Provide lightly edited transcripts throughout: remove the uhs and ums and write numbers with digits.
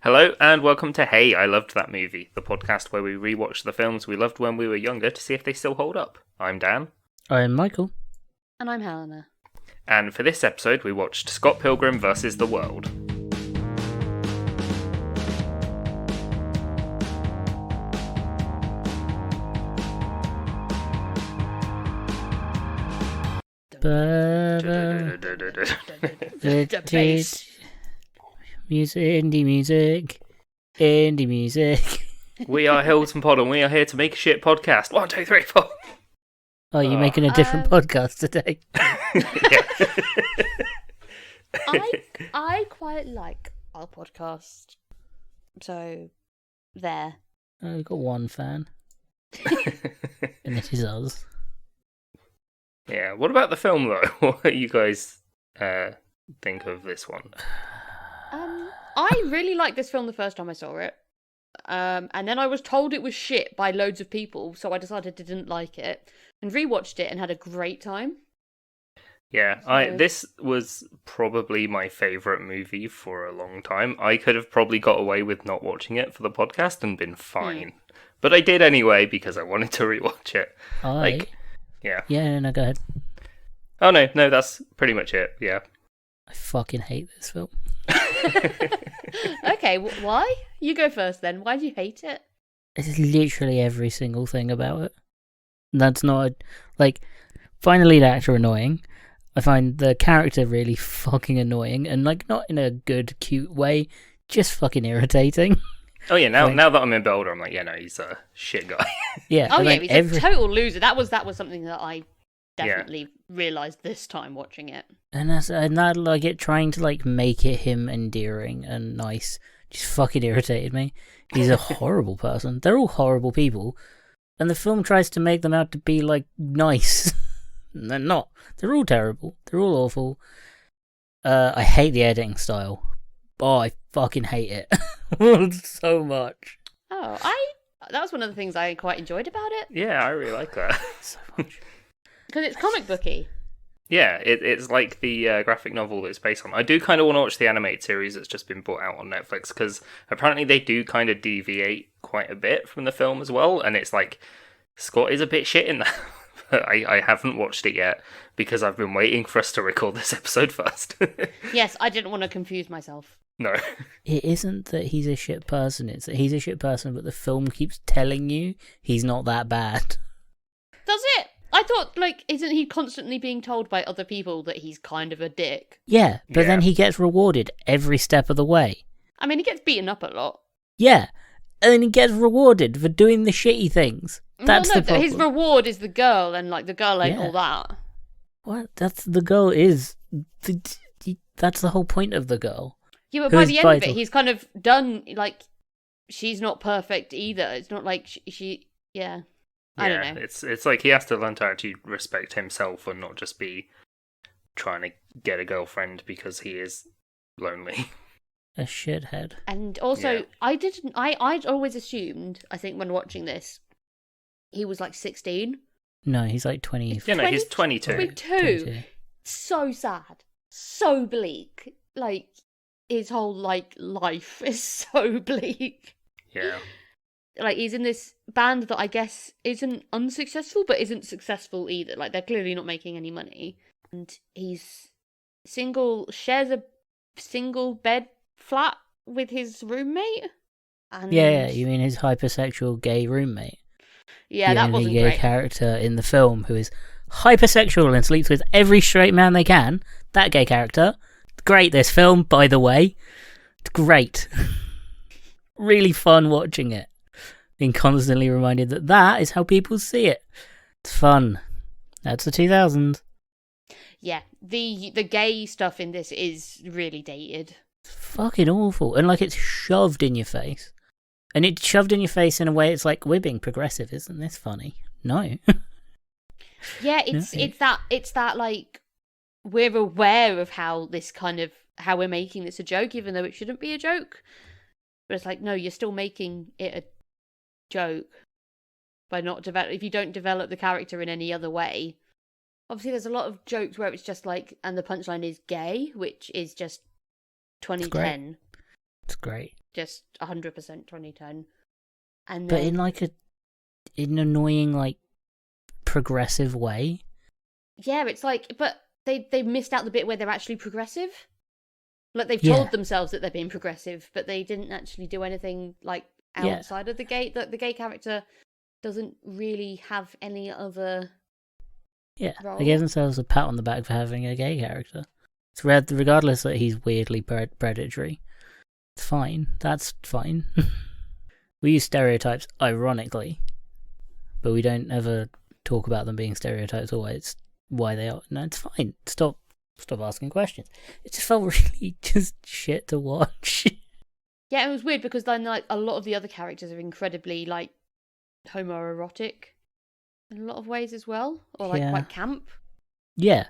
Hello and welcome to Hey, I Loved That Movie, the podcast where we rewatch the films we loved when we were younger to see if they still hold up. I'm Dan. I'm Michael. And I'm Helena. And for this episode, we watched Scott Pilgrim vs. the World. Indie music. We are Hilton Pod and we are here to make a shit podcast. 1, 2, 3, 4. Oh, you're making a different podcast today. I quite like our podcast. So, there. Oh, we've got one fan. And it is us. Yeah, what about the film though? What do you guys think of this one? I really liked this film the first time I saw it. And then I was told it was shit by loads of people, so I decided I didn't like it. And rewatched it and had a great time. Yeah, this was probably my favourite movie for a long time. I could have probably got away with not watching it for the podcast and been fine. But I did anyway because I wanted to rewatch it. Yeah. Yeah, no, go ahead. Oh, no, that's pretty much it, yeah. I fucking hate this film. Okay, why? You go first then. Why do you hate it? It's literally every single thing about it. That's not... find the lead actor annoying. I find the character really fucking annoying. And, not in a good, cute way. Just fucking irritating. Oh yeah, now that I'm a bit older, I'm like, yeah, no, he's a shit guy. Yeah. Oh yeah, he's a total loser. That was something that I definitely realised this time watching it. And that like it trying to make it him endearing and nice just fucking irritated me. He's a horrible person. They're all horrible people. And the film tries to make them out to be nice. And they're not. They're all terrible. They're all awful. I hate the editing style. Oh, I fucking hate it. So much. Oh, that was one of the things I quite enjoyed about it. Yeah, I really like that. So much. Because it's comic booky. Yeah, it's like the graphic novel that it's based on. I do kind of want to watch the animated series that's just been brought out on Netflix, because apparently they do kind of deviate quite a bit from the film as well, and it's like, Scott is a bit shit in that. But I haven't watched it yet, because I've been waiting for us to record this episode first. Yes, I didn't want to confuse myself. No. It isn't that he's a shit person, it's that he's a shit person, but the film keeps telling you he's not that bad. Does it? I thought, isn't he constantly being told by other people that he's kind of a dick? Yeah, but then he gets rewarded every step of the way. I mean, he gets beaten up a lot. Yeah, and then he gets rewarded for doing the shitty things. That's the problem. His reward is the girl, and the girl ain't all that. What? That's the girl is. That's the whole point of the girl. Yeah, but by the end of it, he's kind of done, she's not perfect either. It's not like she yeah. I don't know. It's like he has to learn to actually respect himself and not just be trying to get a girlfriend because he is lonely. A shithead. And also, I'd always assumed, I think when watching this, he was 16. No, he's 20. Yeah, no, he's 22. 22. So sad. So bleak. His whole, life is so bleak. Yeah. He's in this band that I guess isn't unsuccessful, but isn't successful either. They're clearly not making any money. And he's shares a single bed flat with his roommate. And Yeah, you mean his hypersexual gay roommate? Yeah, that wasn't the gay great. character in the film who is hypersexual and sleeps with every straight man they can. That gay character. Great, this film, by the way. It's great. Really fun watching it. Being constantly reminded that is how people see it. It's fun. That's the 2000s. Yeah, the gay stuff in this is really dated. It's fucking awful. And it's shoved in your face. And it's shoved in your face in a way it's we're being progressive, isn't this funny? No. Yeah, it's that we're aware of how how we're making this a joke, even though it shouldn't be a joke. But it's no, you're still making it a joke by not if you don't develop the character in any other way. Obviously, there's a lot of jokes where it's just and the punchline is gay, which is just 2010. It's great. Just 100% 2010. And But then, in like an annoying, like, progressive way. yeah, it's like, but they missed out the bit where they're actually progressive. Like, they've Yeah. told themselves that they're being progressive, but they didn't actually do anything, like, Yeah. outside of the gay. The gay character doesn't really have any other Yeah, role. they gave themselves a pat on the back for having a gay character. It's regardless that he's weirdly predatory. It's fine. That's fine. We use stereotypes ironically, but we don't ever talk about them being stereotypes or why they are. No, it's fine. Stop asking questions. It just felt really just shit to watch. Yeah, it was weird because then, like, a lot of the other characters are incredibly, like, homoerotic in a lot of ways as well, or like Yeah. quite camp, Yeah.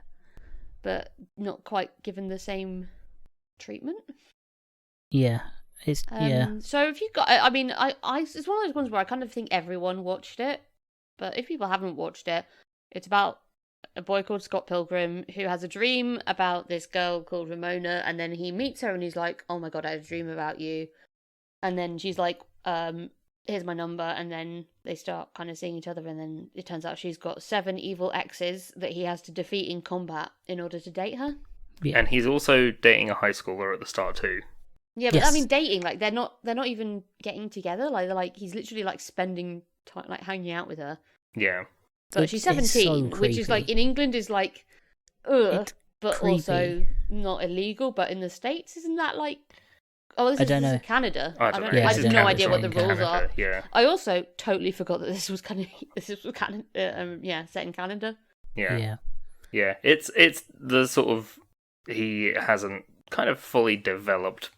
but not quite given the same treatment. Yeah. It's yeah. So if you got, I mean, I it's one of those ones where I kind of think everyone watched it, but if people haven't watched it, it's about a boy called Scott Pilgrim who has a dream about this girl called Ramona, and then he meets her and he's like, "Oh my god, I had a dream about you," and then she's like, "Here's my number," and then they start kind of seeing each other, and then it turns out she's got 7 evil exes that he has to defeat in combat in order to date her. Yeah. And he's also dating a high schooler at the start too. Yeah, but I Yes. mean, dating, like, they're not even getting together. Like, they're like, he's literally like spending time, like, hanging out with her. Yeah. But It's she's so 17, which is like, creepy. in England is like, ugh, It's but creepy. also not illegal. But in the States, isn't that like, oh, I don't this know. is Canada. I don't know. Yeah, I I have don't no know. idea what the It's rules Canada, are. Yeah. I also totally forgot that this was set in Canada. Yeah. Yeah. It's the sort of, he hasn't kind of fully developed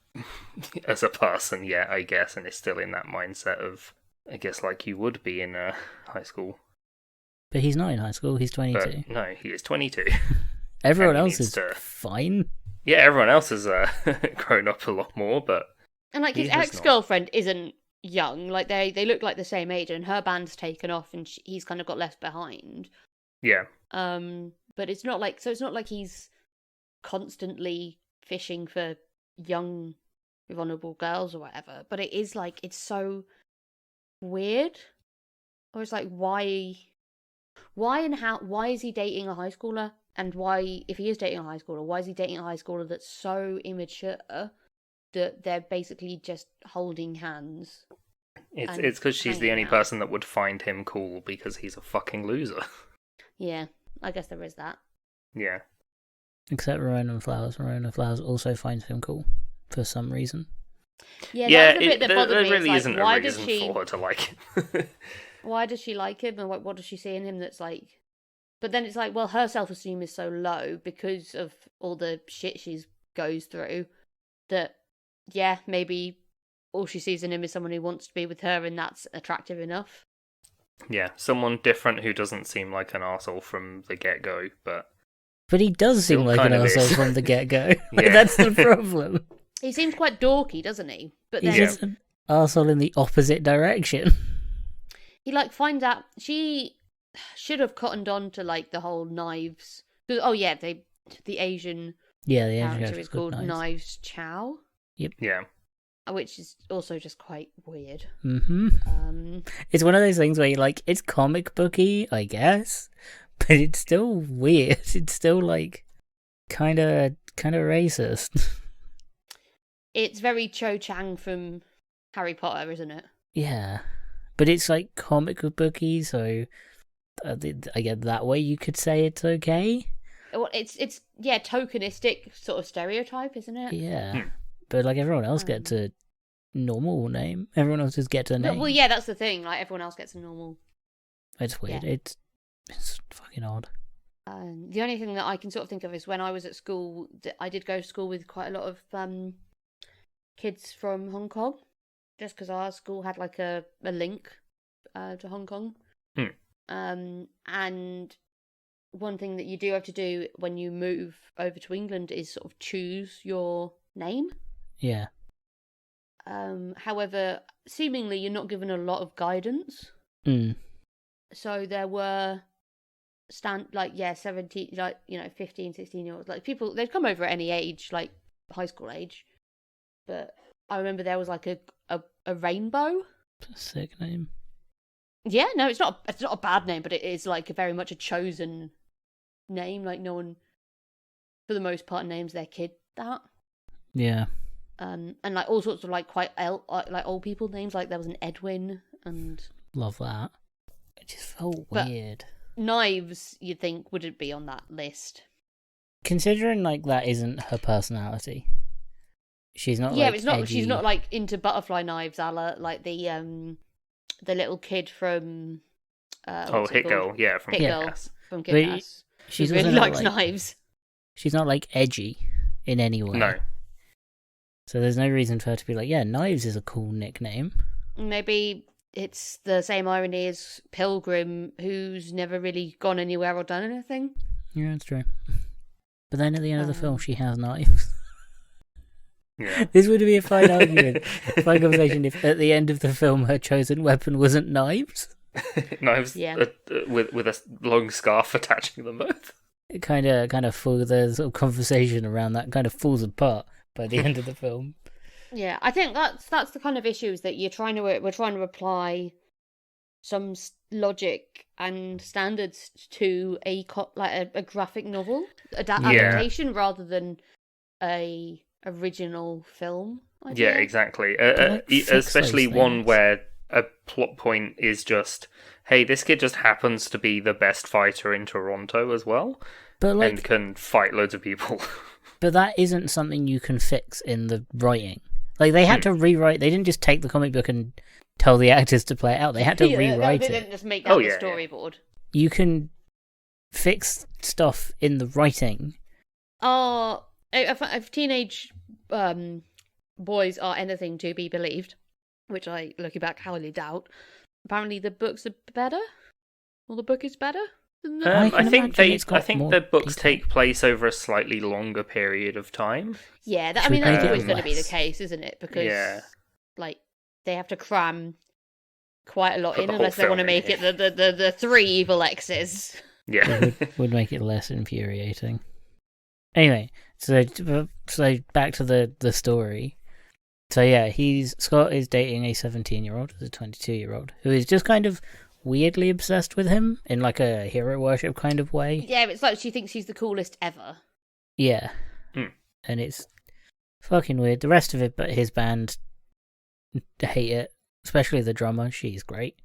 as a person yet, I guess, and is still in that mindset of, I guess, like you would be in high school. But he's not in high school. He's 22. But no, he is 22. Everyone and he else needs is to- fine. Yeah, everyone else has grown up a lot more, but And like, He his has not. ex-girlfriend isn't young. Like, they look like the same age, and her band's taken off, and he's kind of got left behind. yeah. But it's not like he's constantly fishing for young, vulnerable girls or whatever. But it is like, it's so weird. Or it's like, why and how? Why is he dating a high schooler? And why, if he is dating a high schooler, why is he dating a high schooler that's so immature that they're basically just holding hands? It's And because she's the hanging only out. person that would find him cool because he's a fucking loser. Yeah, I guess there is that. Yeah. Except Ramona Flowers. Ramona Flowers also finds him cool for some reason. Yeah, Yeah, that was the bit that there bothered me. really It's isn't like, why a does reason she? for her to like him. Why does she like him, and what does she see in him that's like? But then it's like, well, her self-esteem is so low because of all the shit she goes through that, yeah, maybe all she sees in him is someone who wants to be with her, and that's attractive enough. Yeah, someone different who doesn't seem like an arsehole from the get-go, but But he does seem Still like an kind of asshole is. from the get-go. Yeah. That's the problem. He seems quite dorky, doesn't he? But He's then Yeah. just an arsehole in the opposite direction. he like finds out she should have cottoned on to like the whole knives. 'Cause, oh yeah, the Asian Yeah, the Asian character character's is called Knives. Knives Chow, yeah. which is also just quite weird. Mm-hmm. It's one of those things where you're like, it's comic booky, I guess, but it's still weird. It's still like kind of racist. It's very Cho Chang from Harry Potter, isn't it? Yeah, but it's like comic booky, so I get that way you could say it's okay. Well, it's yeah, tokenistic sort of stereotype, isn't it? Yeah, but like everyone else gets a normal name. Everyone else just gets a name. Well, yeah, that's the thing. Like, everyone else gets a normal. It's weird. Yeah. It's fucking odd. The only thing that I can sort of think of is when I was at school, I did go to school with quite a lot of kids from Hong Kong, just because our school had like a link to Hong Kong. And one thing that you do have to do when you move over to England is sort of choose your name. Yeah. However, seemingly you're not given a lot of guidance. Mm. So there were 17, like, 15, 16-year-olds, like people, they'd come over at any age, like high school age, but I remember there was like a rainbow. Sick name. Yeah, no, it's not a bad name, but it is like very much a chosen name. Like no one, for the most part, names their kid that. Yeah. And like all sorts of like quite like old people names. Like there was an Edwin and Love that. It just felt But- weird. Knives. You'd think wouldn't be on that list. Considering like that isn't her personality. She's not Yeah, like it's not. edgy. She's not like into butterfly knives, a la like the little kid from what's it Hit called? Girl, yeah, from Hit Kick Girl Ass. from But Kick-Ass. She's Who really also not, likes like, knives. She's not like edgy in any way. No. So there's no reason for her to be like, yeah, Knives is a cool nickname. Maybe it's the same irony as Pilgrim, who's never really gone anywhere or done anything. Yeah, that's true. But then at the end of the film, Um. she has knives. Yeah. This would be a fine argument, fine conversation if at the end of the film her chosen weapon wasn't knives. Knives Yeah. with a long scarf attaching them both. It kind of falls, the sort of conversation around that kind of falls apart by the end of the film. Yeah, I think that's the kind of issues that we're trying to apply some logic and standards to a graphic novel adaptation rather than a original film. Yeah, idea. exactly. like, fix Especially those one things. where a plot point is just, hey, this kid just happens to be the best fighter in Toronto as well, But like, and can fight loads of people. but that isn't something you can fix in the writing. Like they had to rewrite. They didn't just take the comic book and tell the actors to play it out. They had to rewrite They it. didn't just make that the storyboard. You can fix stuff in the writing. If teenage boys are anything to be believed, which I, looking back, highly doubt, apparently the books are better? Or the book is better? Than the I I can think imagine it's got I think more the books detail. take place over a slightly longer period of time. Yeah, Should we that's make it always going to be the less? case, isn't it? Because, Yeah. like, they have to cram quite a lot Put in the whole unless they want to film in make it the three evil X's. Yeah. Would make it less infuriating. Anyway, so back to the story. So yeah, Scott is dating a 17-year-old, a 22-year-old, who is just kind of weirdly obsessed with him in like a hero worship kind of way. Yeah, it's like she thinks he's the coolest ever. Yeah. Hmm. And it's fucking weird. The rest of it, but his band hate it, especially the drummer. She's great.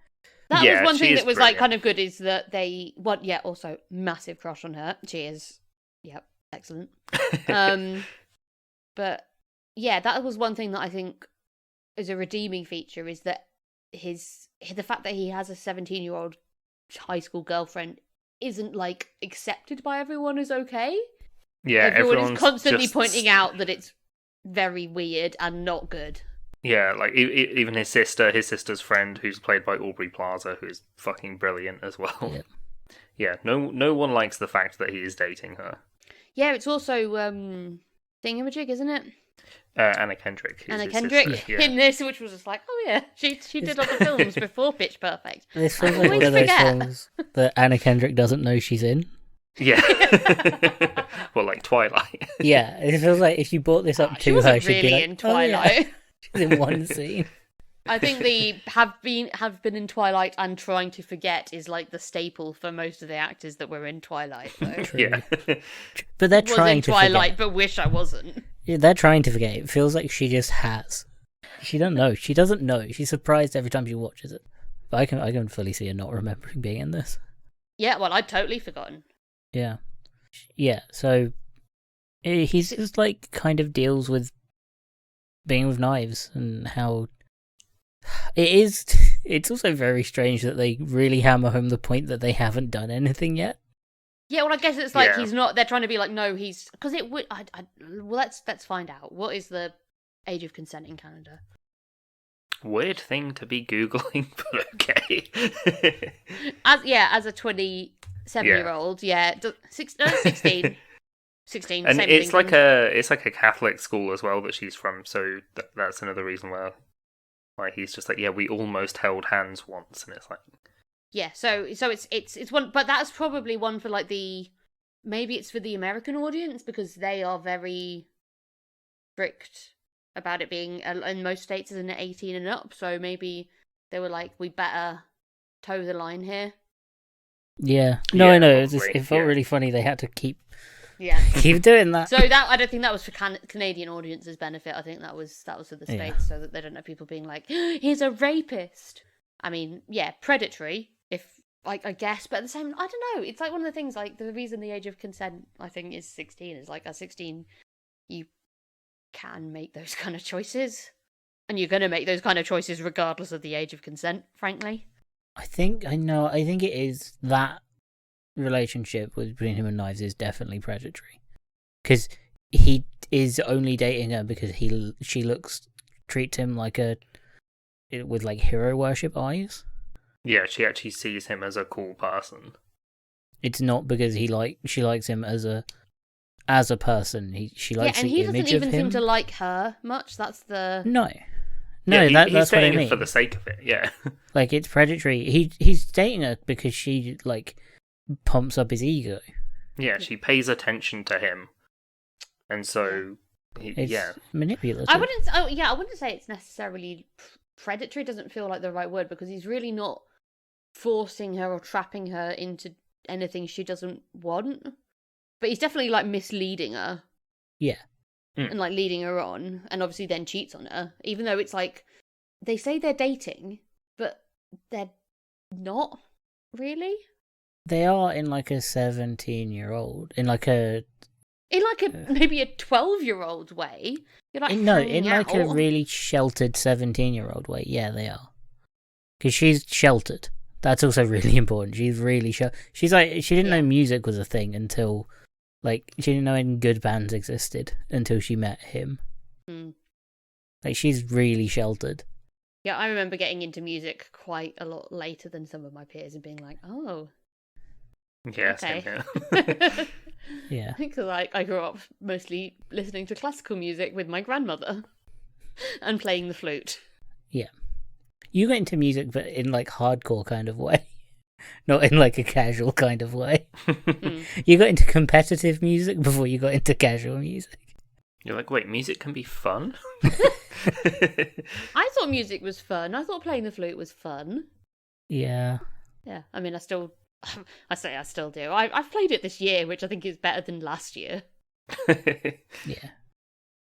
That Yeah, was one she thing is that was like brilliant. kind of good is that also massive crush on her. She is, yep, excellent. But yeah, that was one thing that I think is a redeeming feature is that the fact that he has a 17-year-old high school girlfriend isn't like accepted by everyone as okay. Yeah, Everyone is everyone's constantly just- pointing out that it's very weird and not good. Yeah, like even his sister's friend, who's played by Aubrey Plaza, who is fucking brilliant as well. Yep. Yeah, no one likes the fact that he is dating her. Yeah, it's also Thingamajig, isn't it? Anna Kendrick. Who's Anna his Kendrick sister. Yeah. in this, which was just like, oh yeah, she did other films before Pitch Perfect. This feels I like one always of those forget. films that Anna Kendrick doesn't know she's in. Yeah. Well, like Twilight. Yeah, it feels like if you brought this up She to her, wasn't she'd be really like, in "Oh, yeah." Twilight. She's in one scene. I think the have been in Twilight and trying to forget is like the staple for most of the actors that were in Twilight. Though. True. Yeah. But they're Was trying in to Twilight, forget. but wish I wasn't. Yeah, they're trying to forget. It feels like she just has. She doesn't know. She doesn't know. She's surprised every time she watches it. But I can fully see her not remembering being in this. Yeah, well, I'd totally forgotten. Yeah. Yeah, so he's just like kind of deals with being with knives and how it's also very strange that they really hammer home the point that they haven't done anything yet. Yeah, well, I guess it's like Yeah. he's not. They're trying to be like, no, he's because it would. Well, let's find out. What is the age of consent in Canada? Weird thing to be Googling, but okay. As a 27-year-old, yeah, 16. 16, And same it's thing. like a Catholic school as well that she's from, so that's another reason why he's just like, yeah, we almost held hands once, and it's like, Yeah, so it's one, but that's probably one for like maybe it's for the American audience because they are very strict about it being in most states is an 18 and up. So maybe they were like, we better toe the line here. Yeah. No, Yeah, I know. probably, It felt really funny. They had to keep Yeah. doing that. So that I don't think that was for Canadian audiences' benefit. I think that was for the Yeah. States, so that they don't have people being like, he's a rapist. I mean, yeah, predatory, if like I guess, but at the same, I don't know. It's like one of the things. Like the reason the age of consent, I think, is 16 is like at 16, you can make those kind of choices, and you're going to make those kind of choices regardless of the age of consent. Frankly, I think it is that relationship between him and Knives is definitely predatory, because he is only dating her because she treats him with like hero worship eyes. Yeah, she actually sees him as a cool person. It's not because she likes him as a person. She likes and the he image doesn't even of him. seem to like her much. That's the No, Yeah, that's what I dating mean. for the sake of it. Yeah, Like, it's predatory. He's dating her because she like pumps up his ego. yeah. She pays attention to him, and so It's yeah. manipulative. I wouldn't say it's necessarily predatory. Doesn't feel like the right word because he's really not forcing her or trapping her into anything she doesn't want. But he's definitely like misleading her. Yeah. And like leading her on, and obviously then cheats on her. Even though it's like they say they're dating, but they're not really. They are in like a 17-year-old, in like a Maybe a 12-year-old way. You're like in like a really sheltered 17-year-old way. Yeah, they are. Because she's sheltered. That's also really important. She's really she's like, she didn't know music was a thing until, like, she didn't know any good bands existed until she met him. Mm. Like, she's really sheltered. Yeah, I remember getting into music quite a lot later than some of my peers and being like, oh. Yeah, Okay. same here. Yeah. Because I grew up mostly listening to classical music with my grandmother and playing the flute. Yeah. You got into music, but in like hardcore kind of way. Not in like a casual kind of way. You got into competitive music before you got into casual music. You're like, wait, music can be fun? I thought music was fun. I thought playing the flute was fun. Yeah. Yeah, I mean, I still do. I've played it this year, which I think is better than last year. Yeah.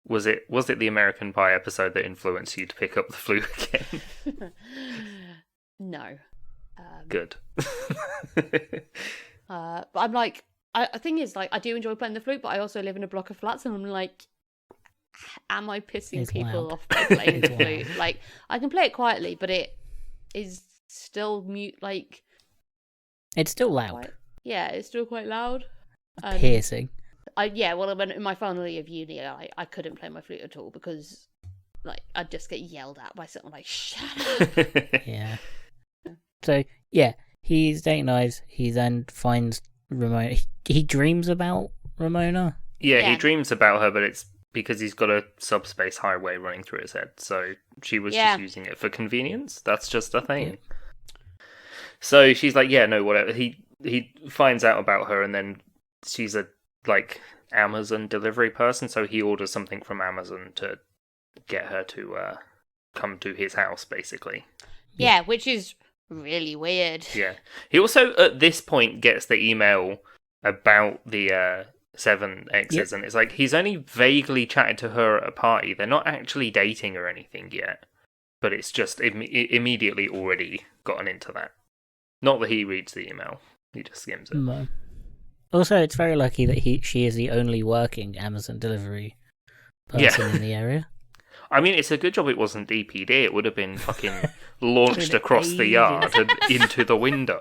Was it the American Pie episode that influenced you to pick up the flute again? No. Good. But I'm like, the thing is, like, I do enjoy playing the flute, but I also live in a block of flats, and I'm like, am I pissing It's people loud. off by playing the It's flute? loud. Like, I can play it quietly, but it is still mute. Like, It's still loud. it's still quite loud. Piercing. When in my final year of uni, I couldn't play my flute at all because, like, I'd just get yelled at by someone like, shut up. Yeah. So, yeah, he's dating Knives. He then finds Ramona. He dreams about Ramona. Yeah, Yeah. he dreams about her, but it's because he's got a subspace highway running through his head. So she was just using it for convenience. That's just a thing. Yeah. So she's like, yeah, no, whatever. He finds out about her, and then she's a like Amazon delivery person. So he orders something from Amazon to get her to come to his house, basically. Yeah, which is really weird. Yeah. He also, at this point, gets the email about the 7 exes, and it's like, he's only vaguely chatted to her at a party. They're not actually dating or anything yet, but it's just immediately already gotten into that. Not that he reads the email, he just skims it. No. Also, it's very lucky that she is the only working Amazon delivery person in the area. I mean, it's a good job it wasn't DPD. It would have been fucking launched across the ages. yard and into the window.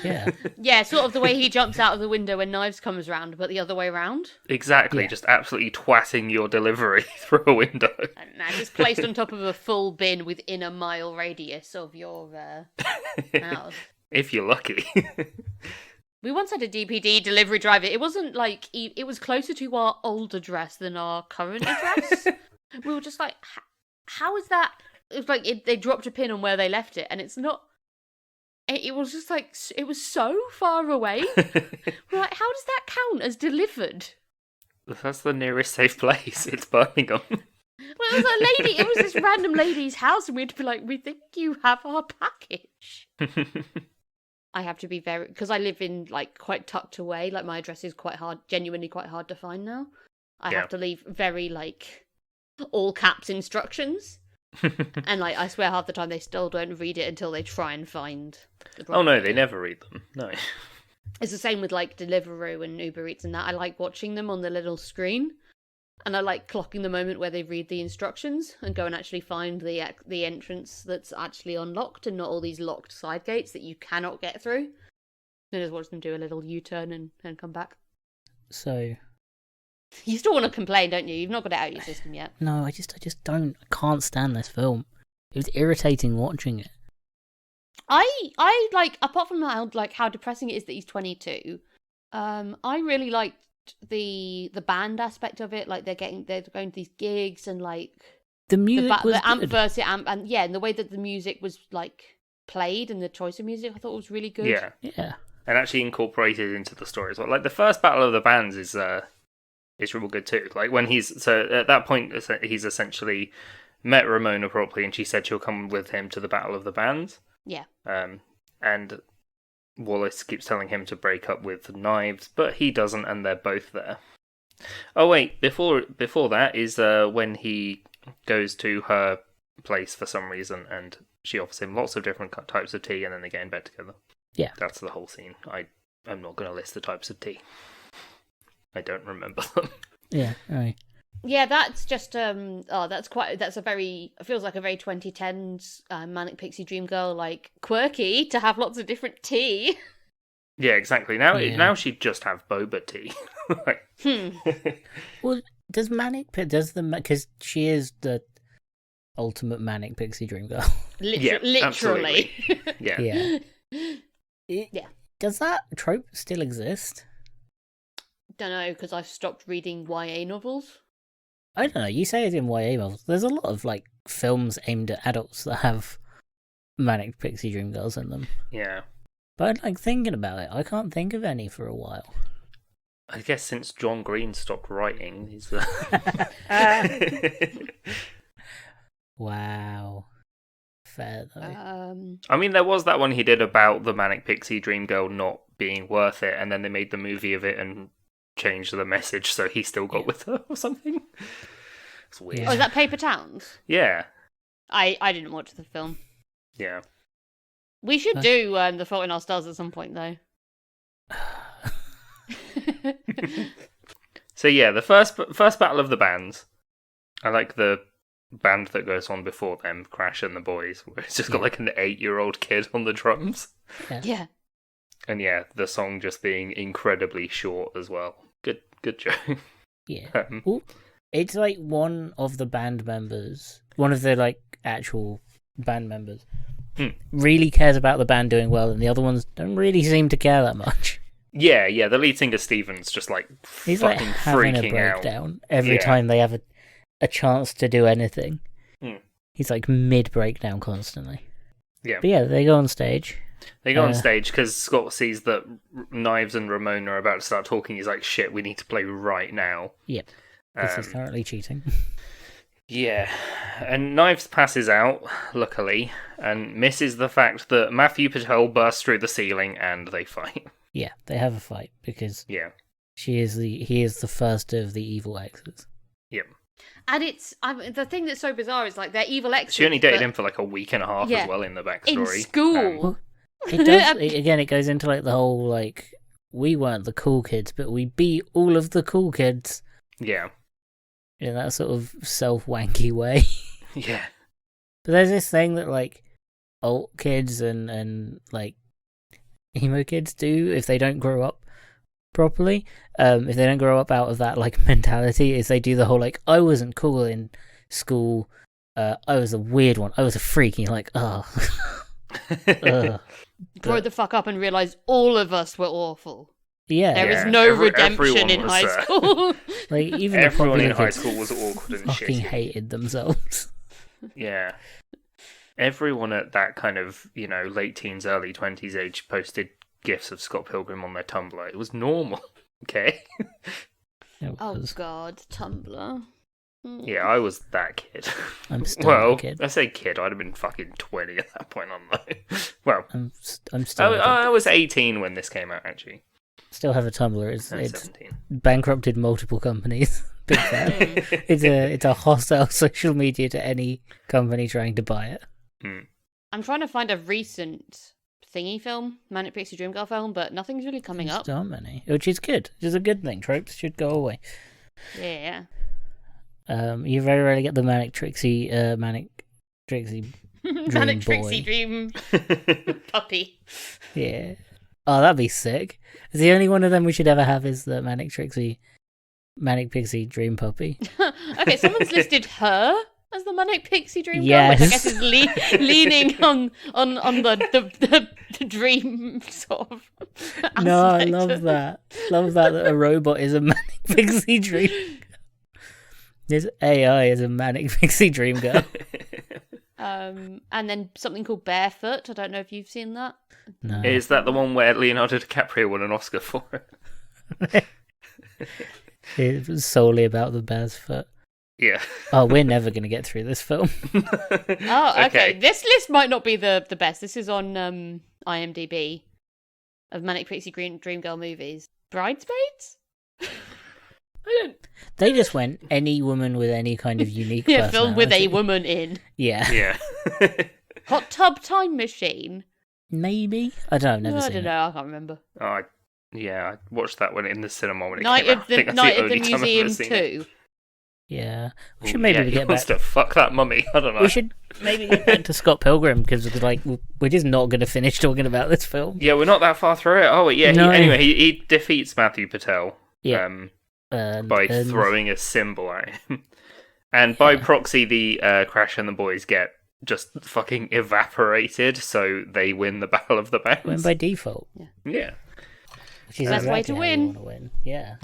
Yeah. Yeah, sort of the way he jumps out of the window when Knives comes around, but the other way around. Exactly, Yeah. just absolutely twatting your delivery through a window. And now just placed on top of a full bin within a mile radius of your house. If you're lucky. We once had a DPD delivery driver. It wasn't like, it was closer to our old address than our current address. We were just like, how is that? It was like they dropped a pin on where they left it, and it's not. It was just like, it was so far away. We're like, how does that count as delivered? That's the nearest safe place. It's Birmingham. Well, it was a lady. It was this random lady's house, and we had to be like, "We think you have our package." I have to be very because I live in like quite tucked away. Like my address is quite hard, genuinely quite hard to find now. I have to leave very like all caps instructions, and like I swear half the time they still don't read it until they try and find. Oh no, they never read them. No. It's the same with like Deliveroo and Uber Eats and that. I like watching them on the little screen. And I like clocking the moment where they read the instructions and go and actually find the entrance that's actually unlocked and not all these locked side gates that you cannot get through. And just watch them do a little U-turn and come back. So... You still want to complain, don't you? You've not got it out of your system yet. No, I just don't. I can't stand this film. It was irritating watching it. I like, apart from how depressing it is that he's 22, I really liked the band aspect of it. Like they're going to these gigs and like the music was the amp good. versus amp, and and the way that the music was like played and the choice of music I thought was really good. Yeah, and actually incorporated into the story as well. Like the first battle of the bands is real good too. Like when at that point he's essentially met Ramona properly, and she said she'll come with him to the battle of the bands. Yeah. And Wallace keeps telling him to break up with Knives, but he doesn't, and they're both there. Oh wait, before that is when he goes to her place for some reason, and she offers him lots of different types of tea, and then they get in bed together. Yeah, that's the whole scene. I'm not going to list the types of tea. I don't remember them. Yeah, right. Yeah, that's just it feels like a very 2010s Manic Pixie Dream Girl, like quirky to have lots of different tea. Yeah, exactly. Now she'd just have boba tea. Well, because she is the ultimate Manic Pixie Dream Girl. Literally. Yeah. Yeah. Does that trope still exist? Don't know, because I've stopped reading YA novels. I don't know. You say it in YA novels. There's a lot of like films aimed at adults that have Manic Pixie Dream Girls in them. Yeah. But like thinking about it, I can't think of any for a while. I guess since John Green stopped writing, he's Wow. Fair though. I mean, there was that one he did about the Manic Pixie Dream Girl not being worth it, and then they made the movie of it and changed the message, so he still got with her or something. It's weird. Oh, is that Paper Towns? Yeah. I didn't watch the film. Yeah. We should do The Fault in Our Stars at some point, though. So yeah, the first battle of the bands. I like the band that goes on before them, Crash and the Boys, where it's just got like an 8-year-old kid on the drums. Yeah. And yeah, the song just being incredibly short as well. Good joke. Yeah. Well, it's like one of the band members, one of the like actual band members, really cares about the band doing well, and the other ones don't really seem to care that much. Yeah, the lead singer Steven's just like he's fucking like having freaking a breakdown out every time they have a chance to do anything. He's like mid breakdown constantly. Yeah. But yeah, they go on stage. They go on stage because Scott sees that Knives and Ramona are about to start talking. He's like, shit, we need to play right now. Yep. This is currently cheating. Yeah. And Knives passes out, luckily, and misses the fact that Matthew Patel bursts through the ceiling and they fight. Yeah, they have a fight because he is the first of the evil exes. Yep. And the thing that's so bizarre is like they're evil exes. She only dated him for like a week and a half as well in the backstory. In school. It does. It goes into like the whole like we weren't the cool kids, but we beat all of the cool kids. Yeah. In that sort of self-wanky way. Yeah. But there's this thing that like alt kids and like emo kids do if they don't grow up properly. If they don't grow up out of that like mentality, is they do the whole like I wasn't cool in school. I was a weird one. I was a freak. And you're like, Grow the fuck up and realize all of us were awful. Yeah, there is no redemption in high school. Like even everyone the in high school was awkward and fucking shitty. hated themselves. Yeah, everyone at that kind of late teens, early 20s age posted gifs of Scott Pilgrim on their Tumblr. It was normal. Okay. Oh god, Tumblr. Yeah, I was that kid. I'm still Well, a kid. I say kid, I'd have been fucking 20 at that point, on though. Well, I'm still a kid. I was 18 when this came out, actually. Still have a Tumblr. I It's was 17. bankrupted multiple companies. Big fan. It's a hostile social media to any company trying to buy it. I'm trying to find a recent thingy film, Manic Pixie Dream Girl film, but nothing's really coming up. There aren't many, which is good. Which is a good thing. Tropes should go away. Yeah. You very rarely get the Manic Trixie Dream Manic Trixie boy. Dream puppy. Yeah. Oh, that'd be sick. The only one of them we should ever have is the Manic Pixie Dream Puppy. Okay, someone's listed her as the Manic Pixie Dream Girl, Yes. which I guess is leaning on the dream sort of. No, I aspect love of- that. Love that a robot is a Manic Pixie Dream Girl. This AI is a Manic Pixie Dream Girl. And then something called Barefoot. I don't know if you've seen that. No. Is that the one where Leonardo DiCaprio won an Oscar for it? It was solely about the bear's foot. Yeah. Oh, we're never going to get through this film. Oh, okay. This list might not be the best. This is on IMDb of Manic Pixie Dream Girl movies. Bridesmaids? They just went any woman with any kind of unique Yeah, film with a personality. woman in. Yeah. Yeah. Hot Tub Time Machine? Maybe? I don't know. I've never I seen don't it. know. I can't remember. I watched that one in the cinema when it Night came of out. I think the that's Night of only the time I've ever Museum seen it. 2. Yeah. We Ooh, should maybe he get wants back. to fuck that mummy. I don't know. We should maybe get back to Scott Pilgrim because we're just not going to finish talking about this film. Yeah, we're not that far through it. Oh, yeah. No. He defeats Matthew Patel. Yeah. By throwing a symbol at him. And by proxy, the Crash and the boys get just fucking evaporated, so they win the Battle of the Bands. win by default. Yeah. Which is Best way to exactly how you win. want to win. Yeah.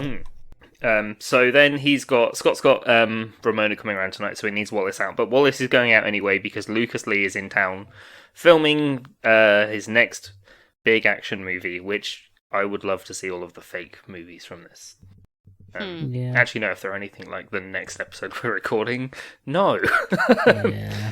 So then Scott's got Ramona coming around tonight, so he needs Wallace out. But Wallace is going out anyway because Lucas Lee is in town filming his next big action movie, which I would love to see all of the fake movies from this. Yeah. Actually, no, if they're anything like the next episode we're recording, no. Yeah.